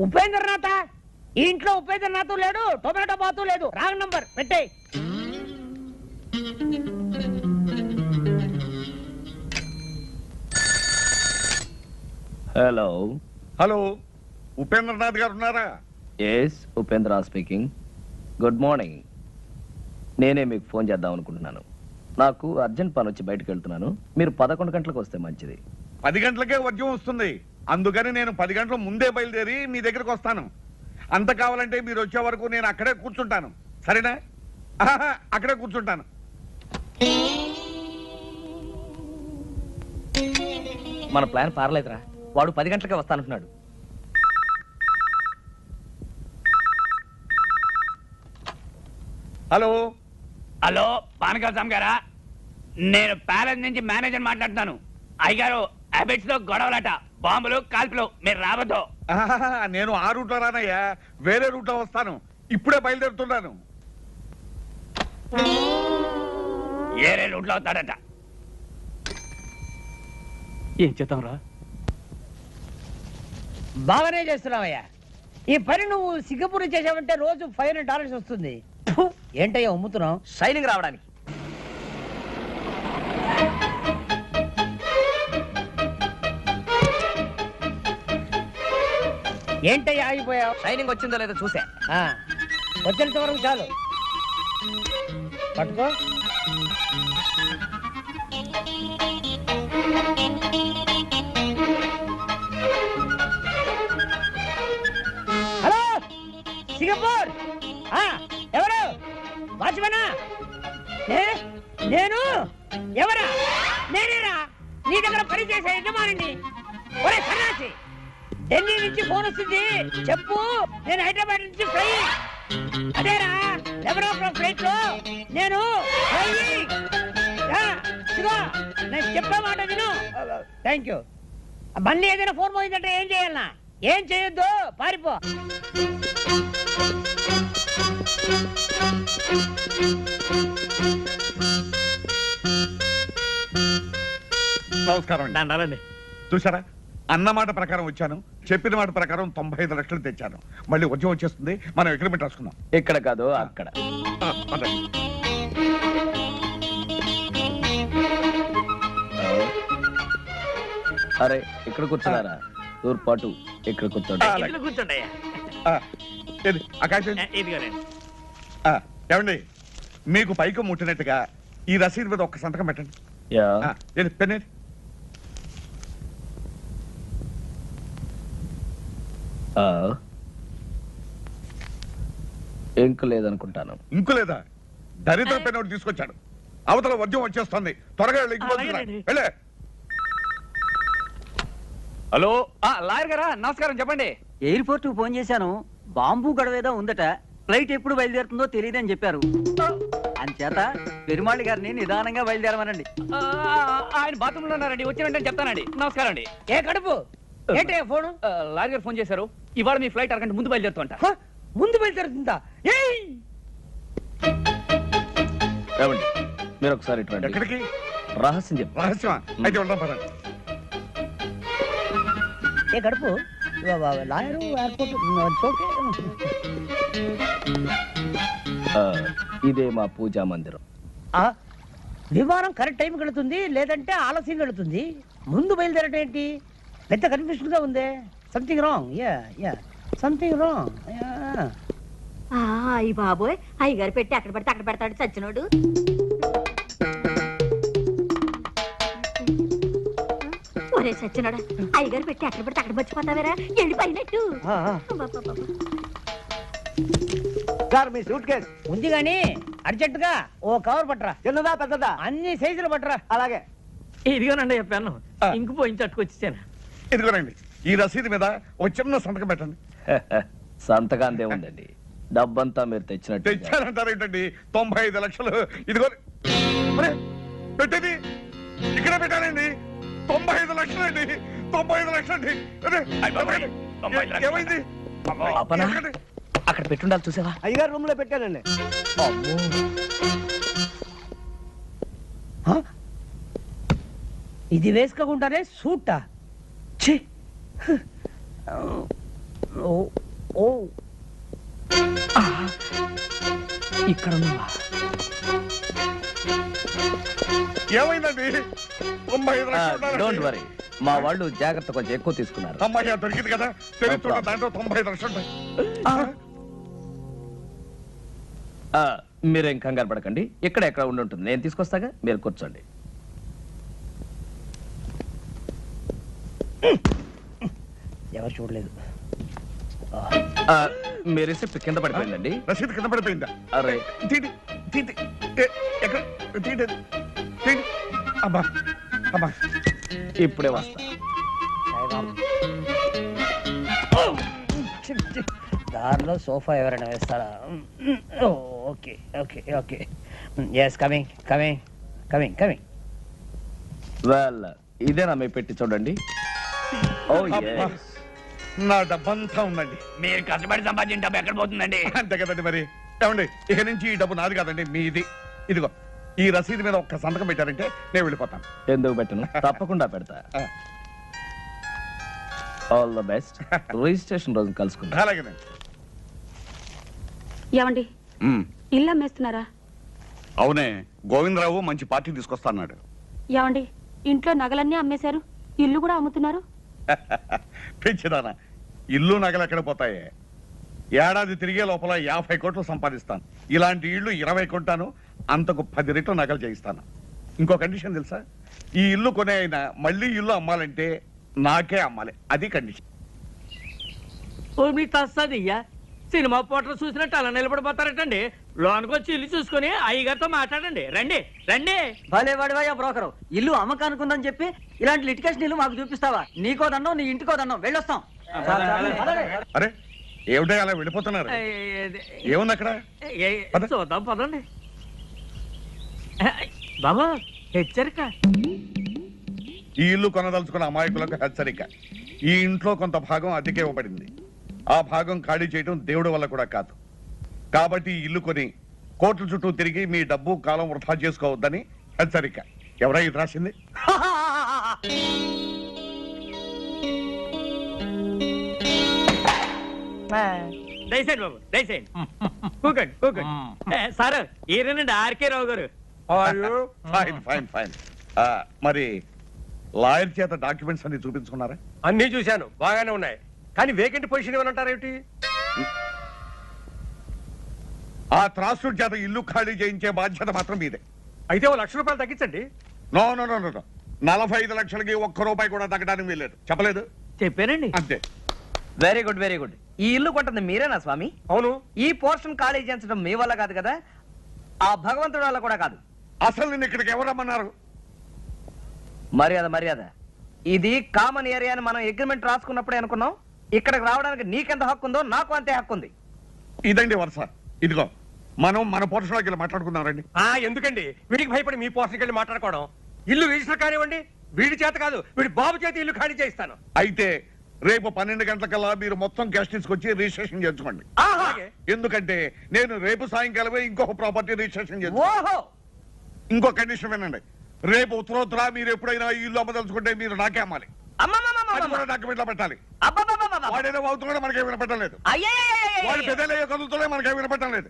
ఉపేంద్రనాథ? ఈ ఇంట్లో ఉపేంద్రనాథ్ లేడు, టొమాటో బాతు లేదు. రాంగ్ నంబర్ పెట్టే. హలో హలో, ఉపేంద్రనాథ్ గారు ఉన్నారా? Yes, Upendra speaking. Good morning. నేనే మీకు ఫోన్ చేద్దాం అనుకుంటున్నాను. నాకు అర్జెంట్ పని వచ్చి బయటకు వెళ్తున్నాను. మీరు 11 గంటలకు వస్తే మంచిది. 10 గంటలకే వర్జం వస్తుంది, అందుకని నేను 10 గంటల ముందే బయలుదేరి మీ దగ్గరకు వస్తాను. అంత కావాలంటే మీరు వచ్చే వరకు నేను అక్కడే కూర్చుంటాను, సరేనా? అక్కడే కూర్చుంటాను. మన ప్లాన్ పారలేదురా. వాడు 10 గంటలకే వస్తానంటున్నాడు. హలో హలో, పానకాల స్వామి గారా? నేను ప్యాలెస్ నుంచి మేనేజర్ మాట్లాడుతాను. అయ్యగారు, అబిట్స్ లో గొడవలట, బాంబులు కాల్పులు, మీరు రావద్దు. నేను ఆ రూట్లో రానయ్యా, వేరే రూట్లో వస్తాను. ఇప్పుడే బయలుదేరుతున్నాను. ఏరే రూట్లో అవుతాడట. ఏం చేద్దాం రా? బాగానే చేస్తున్నావయ్యా. ఈ పని నువ్వు సింగపూర్ చేసావంటే రోజు $500 వస్తుంది. ఫు, ఏంటయ్యా ఉమ్ముతున్నావు? షైనింగ్ రావడానికి. ఏంటయ్యా ఆగిపోయావు? షైనింగ్ వచ్చిందో లేదో చూసా. వచ్చేంత వరకు చాలు. పట్టుకో. Hello, Singapore. ఎవరు? వాచ్మనా? నేను ఎవరా? నేనేరా, నీ దగ్గర పనిచేసే యజమానిని. ఒరే సన్నాసి, ఢిల్లీ నుంచి ఫోన్ వస్తుంది, చెప్పు. నేను హైదరాబాద్ నుంచి ఫ్లై. అదేరా, 11 ఫ్లైట్ లో నేను నేను చెప్పే మాట విను. Thank you. మళ్ళీ ఏదైనా ఫోన్ పోయిందంటే ఏం చేయాలన్నా? ఏం చేయొద్దు, పారిపో. నమస్కారం అండి. దండాలండి. చూసారా, అన్నమాట ప్రకారం వచ్చాను, చెప్పిన మాట ప్రకారం 95 లక్షలు తెచ్చాను. మళ్ళీ ఉద్యమం వచ్చేస్తుంది, మనం అగ్రిమెంట్ రాసుకుందాం. ఇక్కడ కాదు, అక్కడ. అరే, ఇక్కడ కూర్చున్నారా? తూర్పాటు ఇక్కడ కూర్చోండి. ఇందులో కూర్చోండి. ఇదిగోనండి. ఏమండి, మీకు పైకి ముట్టినట్టుగా ఈ రసీదు మీద ఒక్క సంతకం పెట్టండి. యా. పెన్నేది? ఇంకు లేదనుకుంటాను. ఇంకు లేదా? దరిద్ర పెన్ ఒకటి తీసుకొచ్చాడు. అవతల వర్జం వచ్చేస్తుంది, త్వరగా వెళ్ళే. హలో, లాయర్ గారా? నమస్కారం, చెప్పండి. ఎయిర్పోర్ట్ కు ఫోన్ చేశాను. బాంబు గొడవేదో ఉందట. ఫ్లైట్ ఎప్పుడు బయలుదేరుతుందో తెలియదని చెప్పారు. అంచేత పెరుమాళి గారిని నిదానంగా బయలుదేరమనండి. ఆయన బాత్రూమ్ లో ఉన్నారండి, వచ్చిన వెంటనే చెప్తానండి. నమస్కారం అండి. ఏ కడుపు ఏంటి ఫోన్? లాయర్ గారు ఫోన్ చేశారు. ఇవాళ మీ ఫ్లైట్ అరగంట ముందు బయలుదేరుతుంట. ముందు బయలుదేరుతుందా? ఏమండి, మీరు ఒకసారి ఇటు రండి. ఎక్కడికి? రహస్యం చెప్పు. రహస్యమా? అయితే వెళ్దాం పదండి. ఏ కడుపు లాయరు ఎయిర్పోర్ట్ ఓకే. ఇదే మా పూజా మందిరం. విమానం కరెక్ట్ టైం వెళుతుంది, లేదంటే ఆలస్యం వెళుతుంది. ముందు బయలుదేరటం ఏంటి? పెద్ద కన్ఫ్యూషన్ గా ఉందే. Something wrong. Yeah something wrong. అయ్యి బాబోయ్, అయ్యగారు పెట్టి అక్కడ పడితే అక్కడ పెడతాడు చచ్చినోడు. ఒరే చచ్చినోడా, అయ్యగారు పెట్టి అక్కడ పడితే అక్కడ మర్చిపోతావేరా, వెళ్ళిపోయినట్టు. మీ సూట్ కేస్ ఉంది గాని అర్జెంట్ గా ఓ కవర్ పట్టరా. చిన్నదా పెద్దదా? అన్ని సైజులు పట్టరా. అలాగే. ఇదిగోనండి చెప్పాను, ఇంకు పోయి తట్టుకొచ్చేసాను. ఇదిగోనండి, ఈ రసీదు మీద ఒక చిన్న సంతకం పెట్టండి. సంతకాంతే ఉందండి, డబ్బంతా మీరు తెచ్చినట్టు. తెచ్చారంటారు ఏంటండి? 95 లక్షలు. ఇదిగో పెట్టేది ఇక్కడ పెట్టానండి. 95 లక్షలు అండి. 95 లక్షలు అండి. ఏమైంది? అక్కడ పెట్టుండాలి, చూసావా? అయ్యగారు రూమ్ లో పెట్టానండి. ఇది వేసుకోకుండానే సూటా? ఇక్కడ ఉన్నావా? ఏమైందండి? 95 లక్షలు. డోంట్ వరీ, మా వాళ్ళు జాగ్రత్త కొంచెం ఎక్కువ తీసుకున్నారు. అమ్మాయి దొరికింది కదా, తెలుస్తున్న దాంట్లో 95 లక్షలు ఉంటాయి. మీరేం కంగారు పడకండి, ఇక్కడ ఎక్కడ ఉండి ఉంటుంది, నేను తీసుకొస్తాగా, మీరు కూర్చోండి. ఎవరు చూడలేదు. మీ రిసిప్ట్ కింద పడిపోయిందండి. రసీదు కింద పడిపోయిందా? అరే అబ్బా అబ్బా, ఇప్పుడే వస్తా. దారిలో సోఫా ఎవరైనా వేస్తారా? Okay okay okay. Yes, coming coming coming coming. Well, ఇదేనా మీ పెట్టి చూడండి. ఓ yes. నా డబ్బంతా ఉందండి. మీరు కష్టపడి సంపాదించిన డబ్బు ఎక్కడ పోతుందండి? అంతే కదండి మరి. ఏమండి, ఇక నుంచి ఈ డబ్బు నాది కాదండి, మీది. ఇదిగో ఈ రసీదు మీద ఒక్క సంతకం పెట్టారంటే నేను వెళ్ళిపోతాను. ఎందుకు పెట్టను, తప్పకుండా పెడతా. All the best. రిజిస్ట్రేషన్ రోజు కలుసుకుందాం. అలాగేనండి. ఏమండి, ఇల్లు అమ్మేస్తున్నారా? అవునే, గోవిందరావు మంచి పార్టీ తీసుకొస్తాడు. ఏమండి, ఇంట్లో నగలన్నీ అమ్మేశారు, ఇల్లు కూడా అమ్ముతున్నారు. పెంచిదానా, ఇల్లు నగలు ఎక్కడ పోతాయే? ఏడాది తిరిగే లోపల 50 కోట్లు సంపాదిస్తాను. ఇలాంటి ఇల్లు 20 కొంటాను, అంతకు 10 రెట్లు నగలు చేయిస్తాను. ఇంకో కండిషన్ తెలుసా? ఈ ఇల్లు కొనే అయినా మళ్ళీ ఇల్లు అమ్మాలంటే నాకే అమ్మాలి, అది కండిషన్. మీకు తస్తదియ్యా, సినిమా పోటర్ చూసినట్టు అలా నిలబడిపోతారటండి. లోనికి వచ్చి ఇల్లు చూసుకుని అయ్యగారితో మాట్లాడండి. రండి రండి. భలే వాడివయ్యా బ్రోకరు, ఇల్లు అమ్మకానుకుందని చెప్పి ఇలాంటి లిటికేషన్ ఇల్లు మాకు చూపిస్తావా? నీకో దండం, నీ ఇంటికో దండం, వెళ్ళొస్తాం. అరే ఏమిటో అలా వెళ్ళిపోతున్నారు? ఏముంది అక్కడ? చూద్దాం పదండి. బాబా హెచ్చరిక, ఈ ఇల్లు కొనదలుచుకున్న అమాయకులకు హెచ్చరిక. ఈ ఇంట్లో కొంత భాగం అద్దెకే ఇవ్వబడింది. ఆ భాగం ఖాళీ చేయడం దేవుడి వల్ల కూడా కాదు. కాబట్టి ఈ ఇల్లు కొని కోట్ల చుట్టూ తిరిగి మీ డబ్బు కాలం వృధా చేసుకోవద్దని హెచ్చరిక. ఎవరై ఇది రాసింది? దయచేయండి బాబు, దయచేయండి. కూకండి కూకండి. సార్ ఈయనండి ఆర్కే రావు గారు. Fine fine fine. మరి లాయర్ చేత డాక్యుమెంట్స్ అన్ని చూపించుకున్నారా? అన్నీ చూశాను, బాగానే ఉన్నాయి. కానీ వేకెంట్ పొజిషన్ ఏమనంటారేమిటి? ఆ త్రాసుడి చేత ఇల్లు ఖాళీ చేయించే బాధ్యత మాత్రం మీదే. అయితే ఓ ₹1,00,000 తగ్గించండి. నో నో నో నో, 45 లక్షలకి ₹1 కూడా తగ్గడానికి వీల్లేదు. చెప్పలేదు? చెప్పానండి. అంతే. Very good very good. ఈ ఇల్లు కొంటుంది మీరేనా స్వామి? అవును. ఈ పోర్షన్ ఖాళీ చేయించడం మీ వల్ల కాదు కదా, ఆ భగవంతుడి వల్ల కూడా కాదు. అసలు నేను ఇక్కడికి ఎవరు రమ్మన్నారు? మర్యాద మర్యాద. ఇది కామన్ ఏరియా అని మనం అగ్రిమెంట్ రాసుకున్నప్పుడే అనుకున్నాం. ఇక్కడికి రావడానికి నీకెంత హక్కు ఉందో నాకు అంతే హక్కు ఉంది. ఇదండి వరుస. ఇదిగో మనం మన పోర్షన్లోకి వెళ్ళి మాట్లాడుకుందాం రండి. ఎందుకండి వీడికి భయపడి మీ పోర్షన్కి వెళ్ళి మాట్లాడుకోవడం? ఇల్లు రిజిస్టర్ కానివ్వండి, వీడి చేత కాదు, వీడి బాబు చేత ఇల్లు ఖాళీ చేయిస్తాను. అయితే రేపు 12 గంటలకల్లా మీరు మొత్తం క్యాష్ తీసుకొచ్చి రిజిస్ట్రేషన్ చేసుకోండి. ఎందుకంటే నేను రేపు సాయంకాలమే ఇంకొక ప్రాపర్టీ రిజిస్ట్రేషన్ చేస్తాను. ఇంకో కండిషన్ వినండి, రేపు ఉత్తరోత్తర మీరు ఎప్పుడైనా ఈ ఇల్లు అమ్మదలుచుకుంటే మీరు నాకే అమ్మాలి. డాక్యుమెంట్లో పెట్టాలి. వాడేదో అవుతున్నాడో మనకే వినపట్టలేదు, వాడు పెద్దలయ్యే కదులుతూనే మనకే వినపట్టం లేదు.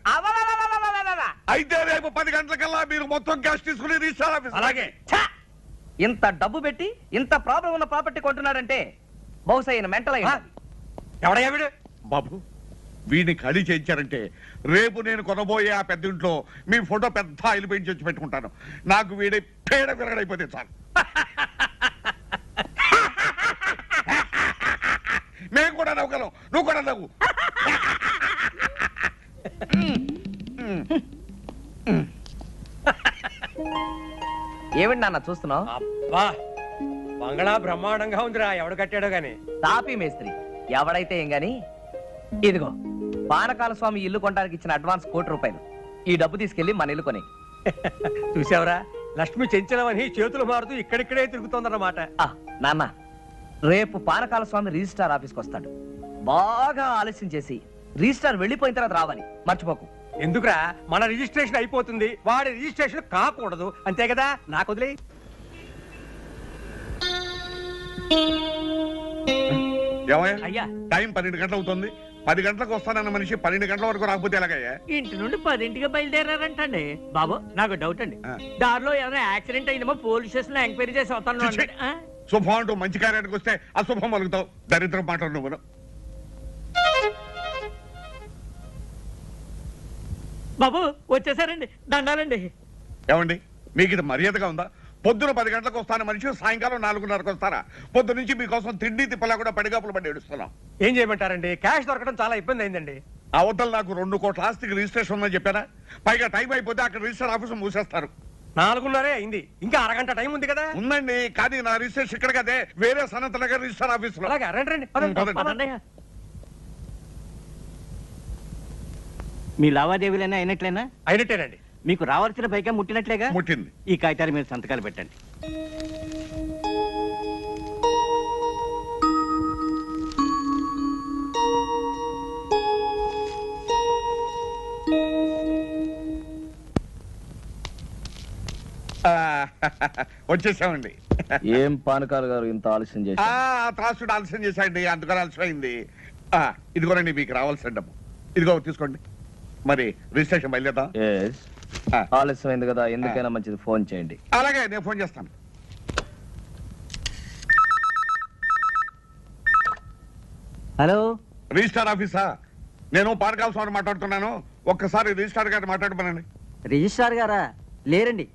అయితే రేపు 10 గంటలకల్లా మీరు మొత్తం క్యాష్ తీసుకుని రిజిస్టర్ ఆఫీస్. అలాగే. ఇంత డబ్బు పెట్టి ఇంత ప్రాబ్లం ఉన్న ప్రాపర్టీ కొంటున్నాడంటే బహుశా ఈయన మెంటల్ అయ్యి ఎవడయ్యా వీడు? బాబు వీడిని ఖాళీ చేయించారంటే రేపు నేను కొనబోయే ఆ పెద్ద ఇంట్లో మీ ఫోటో పెద్ద ఆయిల్ పెయింట్ చేసి పెట్టుకుంటాను. నాకు వీడి పేడ విరగడైపోతే చాలు. మేము కూడా నవ్వుగలం, నువ్వు కూడా నవ్వు. ఏమిటి నాన్న చూస్తున్నావు? అబ్బా బంగళా బ్రహ్మాండంగా ఉందిరా. ఎవడు కట్టాడో గాని. తాపీ మేస్త్రి ఎవడైతే ఏం గాని. ఇదిగో పానకాల స్వామి ఇల్లు కొనడానికి ఇచ్చిన అడ్వాన్స్ ₹1,00,00,000. ఈ డబ్బు తీసుకెళ్లి మన ఇల్లు కొని. చూసావరా, లక్ష్మి చెంచలమని చేతులు మారుతూ ఇక్కడిక్కడే తిరుగుతోందన్నమాట. నాన్న రేపు పానకాల స్వామి రిజిస్ట్రార్ ఆఫీస్కి వస్తాడు. బాగా ఆలస్యం చేసి రిజిస్ట్రార్ వెళ్ళిపోయిన తర్వాత రావాలి, మర్చిపోకు. ఎందుకురా, మన రిజిస్ట్రేషన్ అయిపోతుంది, వాడి రిజిస్ట్రేషన్ కాకూడదు, అంతే కదా. నాకు వదిలే. అయ్యా టైం 12 గంటలు అవుతుంది. 10 గంటలకు వస్తానన్న మనిషి 12 గంటల వరకు రాకపోతే ఎలాగయ్యా? ఇంటి నుండి 10ంటికి బయలుదేరారంటండి. బాబు నాకు డౌట్ అండి, దారిలో ఏదైనా యాక్సిడెంట్ అయిందేమో పోలీస్ స్టేషన్ లో ఎంక్వైరీ చేసి వస్తాను. శుభం అంటూ మంచి కార్యానికి వస్తే అశుభం పలుకుతావు. దరిద్రం మాటలు నువ్వు. బాబు వచ్చేసారండి, దండాలండి. ఏమండి మీకు ఇది మర్యాదగా ఉందా? పొద్దున 10 గంటలకు వస్తాను మనిషి సాయంకాలం 4:30కు వస్తారా? పొద్దు నుంచి మీకోసం తిండి తిప్పలా కూడా పడిగాపులు పడి ఏడుస్తున్నాం. ఏం చేయమంటారండి, క్యాష్ దొరకడం చాలా ఇబ్బంది అయిందండి. అవతల నాకు 2 కోట్ల ఆస్తికి రిజిస్ట్రేషన్ ఉందని చెప్పారా? పైగా టైం అయిపోతే అక్కడ రిజిస్టర్ ఆఫీస్ మూసేస్తారు. 4:30 అయింది, ఇంకా అరగంట టైం ఉంది కదా. ఉందండి, కానీ నా రిజిస్ట్రేషన్ ఇక్కడ కదే, వేరే సనత్ నగర్ రిజిస్టర్ ఆఫీస్ లో. అలాగే రండి. మీ లావాదేవీలైనా అయినట్లేనా? అయినట్టేనండి. మీకు రావాల్సిన పైగా ముట్టినట్లేగా? ముట్టింది. ఈ కాగితాలు మీరు సంతకాలు పెట్టండి. వచ్చేసామండి. ఏం పానకాల గారు ఇంత ఆలస్యం చేసి? త్రాసుడు ఆలస్యం చేశాయండి, అందుకని ఆలస్యం అయింది. ఇదిగోనండి మీకు రావాల్సిన డబ్బు. ఇదిగో తీసుకోండి. మరి రిజిస్ట్రేషన్ బయలుదేద్దాం. ఆలస్యం అయింది కదా, ఎందుకైనా మంచిది ఫోన్ చేయండి. అలాగే నేను ఫోన్ చేస్తాను. హలో, రిజిస్టార్ ఆఫీసా? నేను పానకాల స్వామి మాట్లాడుతున్నాను. ఒక్కసారి రిజిస్టార్ గారిని మాట్లాడమనండి. రిజిస్ట్రార్ గారా? లేరండి,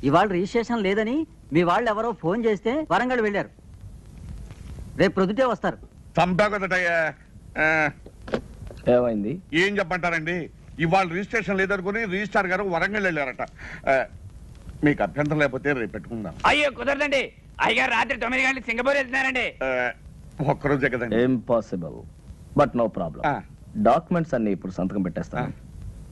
ఇవాళ రిజిస్ట్రేషన్ లేదని మీ వాళ్ళు ఎవరో ఫోన్ చేస్తే వరంగల్ వెళ్ళారు. రేపు ప్రొద్దుటే వస్తారు. చంపా కదటయ్యా. ఏమైంది? ఏం చెప్పంటారండి, ఇవాళ రిజిస్ట్రేషన్ లేదనుకుని రిజిస్టార్ గారు వరంగల్ వెళ్ళారట. మీకు అభ్యంతరం లేకపోతే రేపు పెట్టుకుందాం. అయ్యో కుదరదండి, అయ్యగారు రాత్రి 9 గంటలకు సింగపూర్ వెళ్తున్నారండి. ఒక్కరోజే కదండి. Impossible, but no problem. Documents అన్ని ఇప్పుడు సంతకం పెట్టేస్తాను.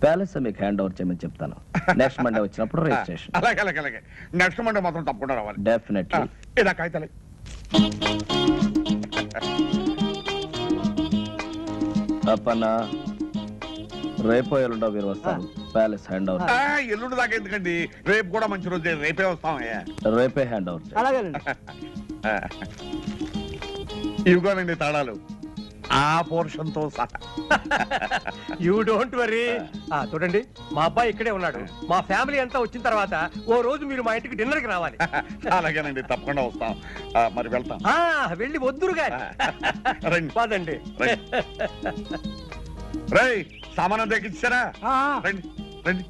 ప్యాలెస్ మీకు హ్యాండ్ ఓవర్ చేయమని చెప్తాను. నెక్స్ట్ మండే వచ్చినప్పుడు రిజిస్ట్రేషన్. అలాగే అలాగే అలాగే. నెక్స్ట్ మండే మాత్రం తప్పకుండా రావాలి. డెఫినెట్లీ. ఇలా కాగితాలే. అప్పన్న రేపో ఎల్లుండో మీరు వస్తారు. Palace hand over. ఎల్లుండి దాకా ఎందుకండి, రేపు కూడా మంచి రోజు, రేపే వస్తామయ్యా. రేపే హ్యాండ్ ఓవర్. ఇవిగోనండి తాళాలు, ఆ పోర్షన్ తో సహా. You don't worry. చూడండి, మా అబ్బాయి ఇక్కడే ఉన్నాడు. మా ఫ్యామిలీ అంతా వచ్చిన తర్వాత ఓ రోజు మీరు మా ఇంటికి డిన్నర్ కి రావాలి. అలాగేనండి, తప్పకుండా వస్తాం. మరి వెళ్తాం. వెళ్ళి వద్దురు గాని. రండి పదండి. రై సామానం తెగించారా? రండి రండి,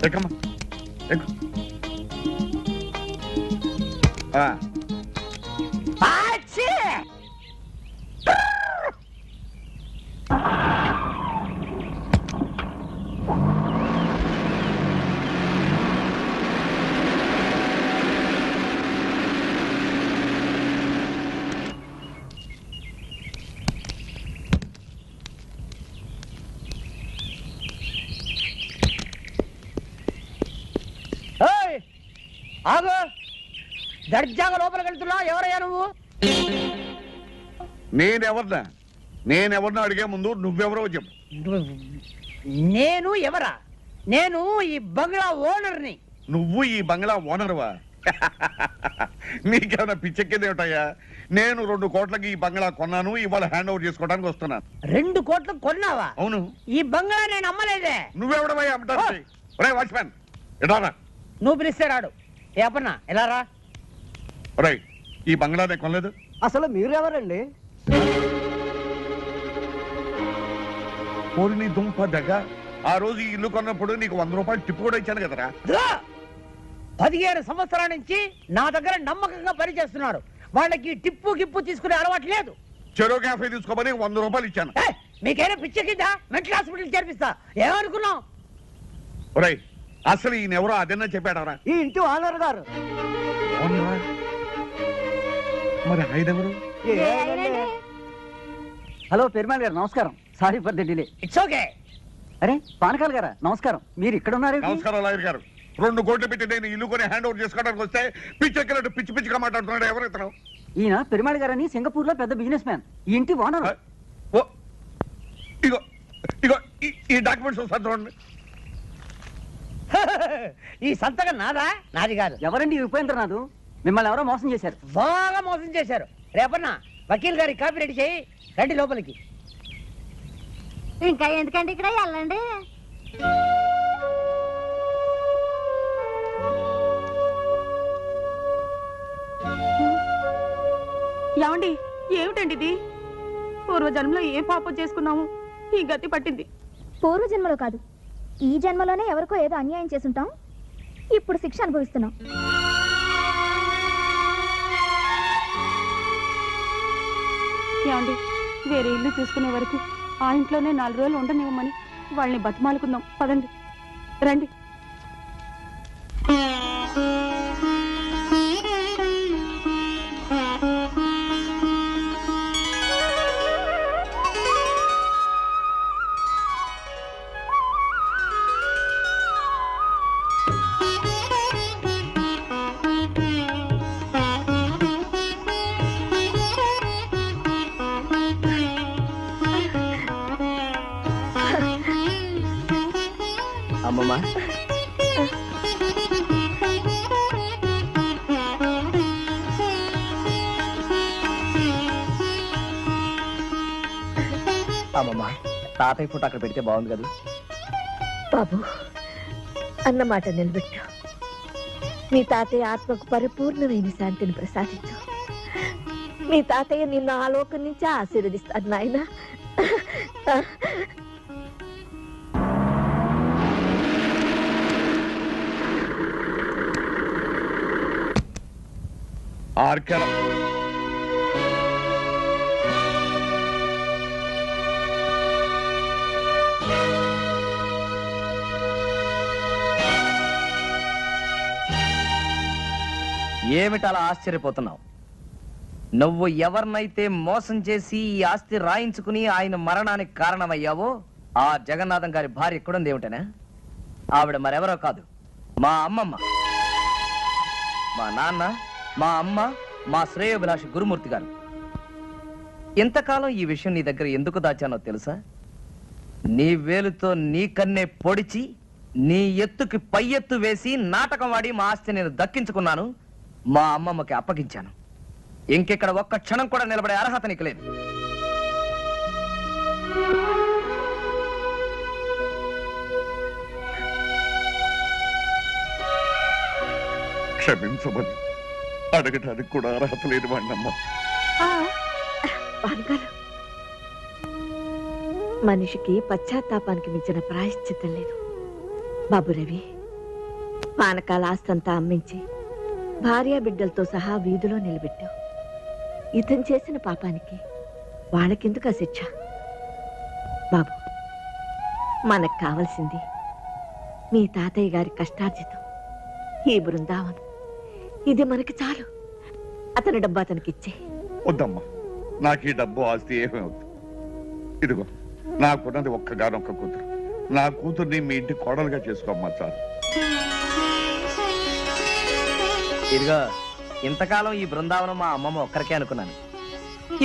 ఎక్కమ్మా ఎక్కు. ఆగు, దర్జాగా లోపలికి వెళ్తున్నా. ఎవరయ్యా నువ్వు? నేనెవరినో అడిగే ముందు నువ్వెవరో చెప్పు. నేను ఎవరా? నేను ఈ బంగ్లా ఓనర్ని. నువ్వు ఈ బంగ్లా ఓనర్వా? నీకేమైనా పిచ్చెక్కేదేమిటయ్యా? నేను 2 కోట్లకి ఈ బంగ్లా కొన్నాను, ఇవాళ హ్యాండ్ ఓవర్ చేసుకోవడానికి వస్తున్నాను. 2 కోట్లకు కొన్నావా? అవును. ఈ బంగ్లా నేను అమ్మలేదే. నువ్వెవడమయ్యా అమ్మటానికి? వాచ్మ్యాన్ ఎడారా? నువ్వు పిలిస్తే రాడు. అప్పన్నా ఎలా రా? ఒరేయ్, ఈ బంగ్లానే కొనలేదు. అసలు మీరు ఎవరండి? పోరి నీ దుంప దగ్గ. ఆ రోజు ఈ ఇల్లు కొన్నప్పుడు నీకు 100 రూపాయలు టిప్పు కూడా ఇచ్చాను కదరా. 15 సంవత్సరాల నుంచి నా దగ్గర నమ్మకంగా పనిచేస్తున్నారు. వాళ్ళకి టిప్పు గిప్పు తీసుకునే అలవాటు లేదు. చెరో క్యాఫే తీసుకోమని 100 రూపాయలు ఇచ్చాను. మీకైనా పిచ్చ కింద మెంటల్ హాస్పిటల్ చేర్పిస్తా. ఏమనుకున్నావు? ఒరేయ్, అసలు ఈయన ఎవరో అదన్నా చెప్పాడవరా? ఈ ఇంటి ఓనర్ గారు. మరి ఆయన ఎవరు? హలో పెరుమాళ్ గారు, నమస్కారం. Sorry for the delay. It's okay. అరే పానకాల్ గారా, నమస్కారం. మీరు ఇక్కడ ఉన్నారు? నమస్కారం లాయర్ గారు. 2 కోట్లు పెట్టి నేను ఇల్లు కొని హ్యాండ్ ఓవర్ చేసుకోవడానికి వస్తే పిచ్చెక్కినట్టు పిచ్చి పిచ్చిగా మాట్లాడుతున్నాడు. ఎవరు ఇతను? ఈయన పెరుమాళ్ గారు అని సింగపూర్ లో పెద్ద బిజినెస్ మ్యాన్. ఈ ఇంటి ఓనర్. ఇగో ఇగో ఈ డాక్యుమెంట్స్ ఒకసారి చూడండి. ఈ సంతకం నాదా? నాది కాదు. ఎవరండి ఉపేంద్రనాథ్? మిమ్మల్ని ఎవరో మోసం చేశారు. బాగా మోసం చేశారు. రేపన్నా వకీల్ గారి కాపీ రెడీ చేయి. రండి లోపలికి. ఇంకా ఎందుకంటే ఇక్కడ వెళ్ళండి. ఏమండి, ఏమిటండి ఇది? పూర్వజన్మలో ఏ పాపం చేసుకున్నాము ఈ గతి పట్టింది? పూర్వజన్మలో కాదు, ఈ జన్మలోనే ఎవరికో ఏదో అన్యాయం చేసుంటాం. ఇప్పుడు శిక్ష అనుభవిస్తున్నాం. ఏమండి, వేరే ఇల్లు చూసుకునే వరకు ఆ ఇంట్లోనే 4 రోజులు ఉండనివ్వమని వాళ్ళని బతిమాలుకుందాం. పదండి, రండి. అమ్మమ్మా, అమ్మమ్మా, తాతయ్య ఫోటో అక్కడ పెడితే బాగుంది కదా? బాబు, అన్నమాట నిలబెట్టు. మీ తాతయ్య ఆత్మకు పరిపూర్ణమైన శాంతిని ప్రసాదించు. మీ తాతయ్య నిన్ను ఆ లోకం నుంచి ఆశీర్వదిస్తాడు నాయన. ఆర్కెల ఏమిటలా ఆశ్చర్యపోతున్నావు? నువ్వు ఎవరినైతే మోసం చేసి ఈ ఆస్తి రాయించుకుని ఆయన మరణానికి కారణమయ్యావో ఆ జగన్నాథం గారి భార్య ఎక్కడుంది ఏమిటనా? ఆవిడ మరెవరో కాదు, మా అమ్మమ్మ. మా నాన్న, మా అమ్మ, మా శ్రేయోభిలాషి గురుమూర్తి గారు. ఇంతకాలం ఈ విషయం నీ దగ్గర ఎందుకు దాచానో తెలుసా? నీ వేలుతో నీ కన్నే పొడిచి నీ ఎత్తుకి పై ఎత్తు వేసి నాటకం వాడి మా ఆస్తి నేను దక్కించుకున్నాను, మా అమ్మమ్మకి అప్పగించాను. ఇంకెక్కడ ఒక్క క్షణం కూడా నిలబడే అర్హత నీకు లేదు. క్షమించమని అడగటానికి కూడా అర్హత లేని వాడినమ్మా. మనిషికి పశ్చాత్తాపానికి మించిన ప్రాయశ్చిత్తం లేదు. బాబు రవి, పానకాల ఆస్తంతా అమ్మించి భార్య బిడ్డలతో సహా వీధిలో నిలబెట్టావు. ఇతను చేసిన పాపానికి వాళ్ళకెందుకు ఆ శిక్ష? బాబు, మనకు కావలసింది మీ తాతయ్య గారి కష్టార్జితం, ఈ బృందావనం. ఇది మనకి చాలు. అతని డబ్బు అతనికి ఇచ్చే. వద్దమ్మా, నాకు ఈ డబ్బు ఆస్తి ఏమీ వద్దు. ఇదిగో నాకున్నది ఒక్కగానొక్క కూతురు. నా కూతుర్ని మీ ఇంటి కోడలుగా చేసుకోమ్మా చాలు. ఇదిగో, ఇంతకాలం ఈ బృందావనం మా అమ్మమ్మ ఒక్కరికే అనుకున్నాను.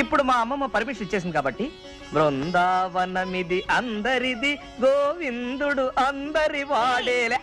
ఇప్పుడు మా అమ్మమ్మ పర్మిషన్ ఇచ్చేసింది కాబట్టి బృందావనమిది అందరిది, గోవిందుడు అందరి వాడేలే.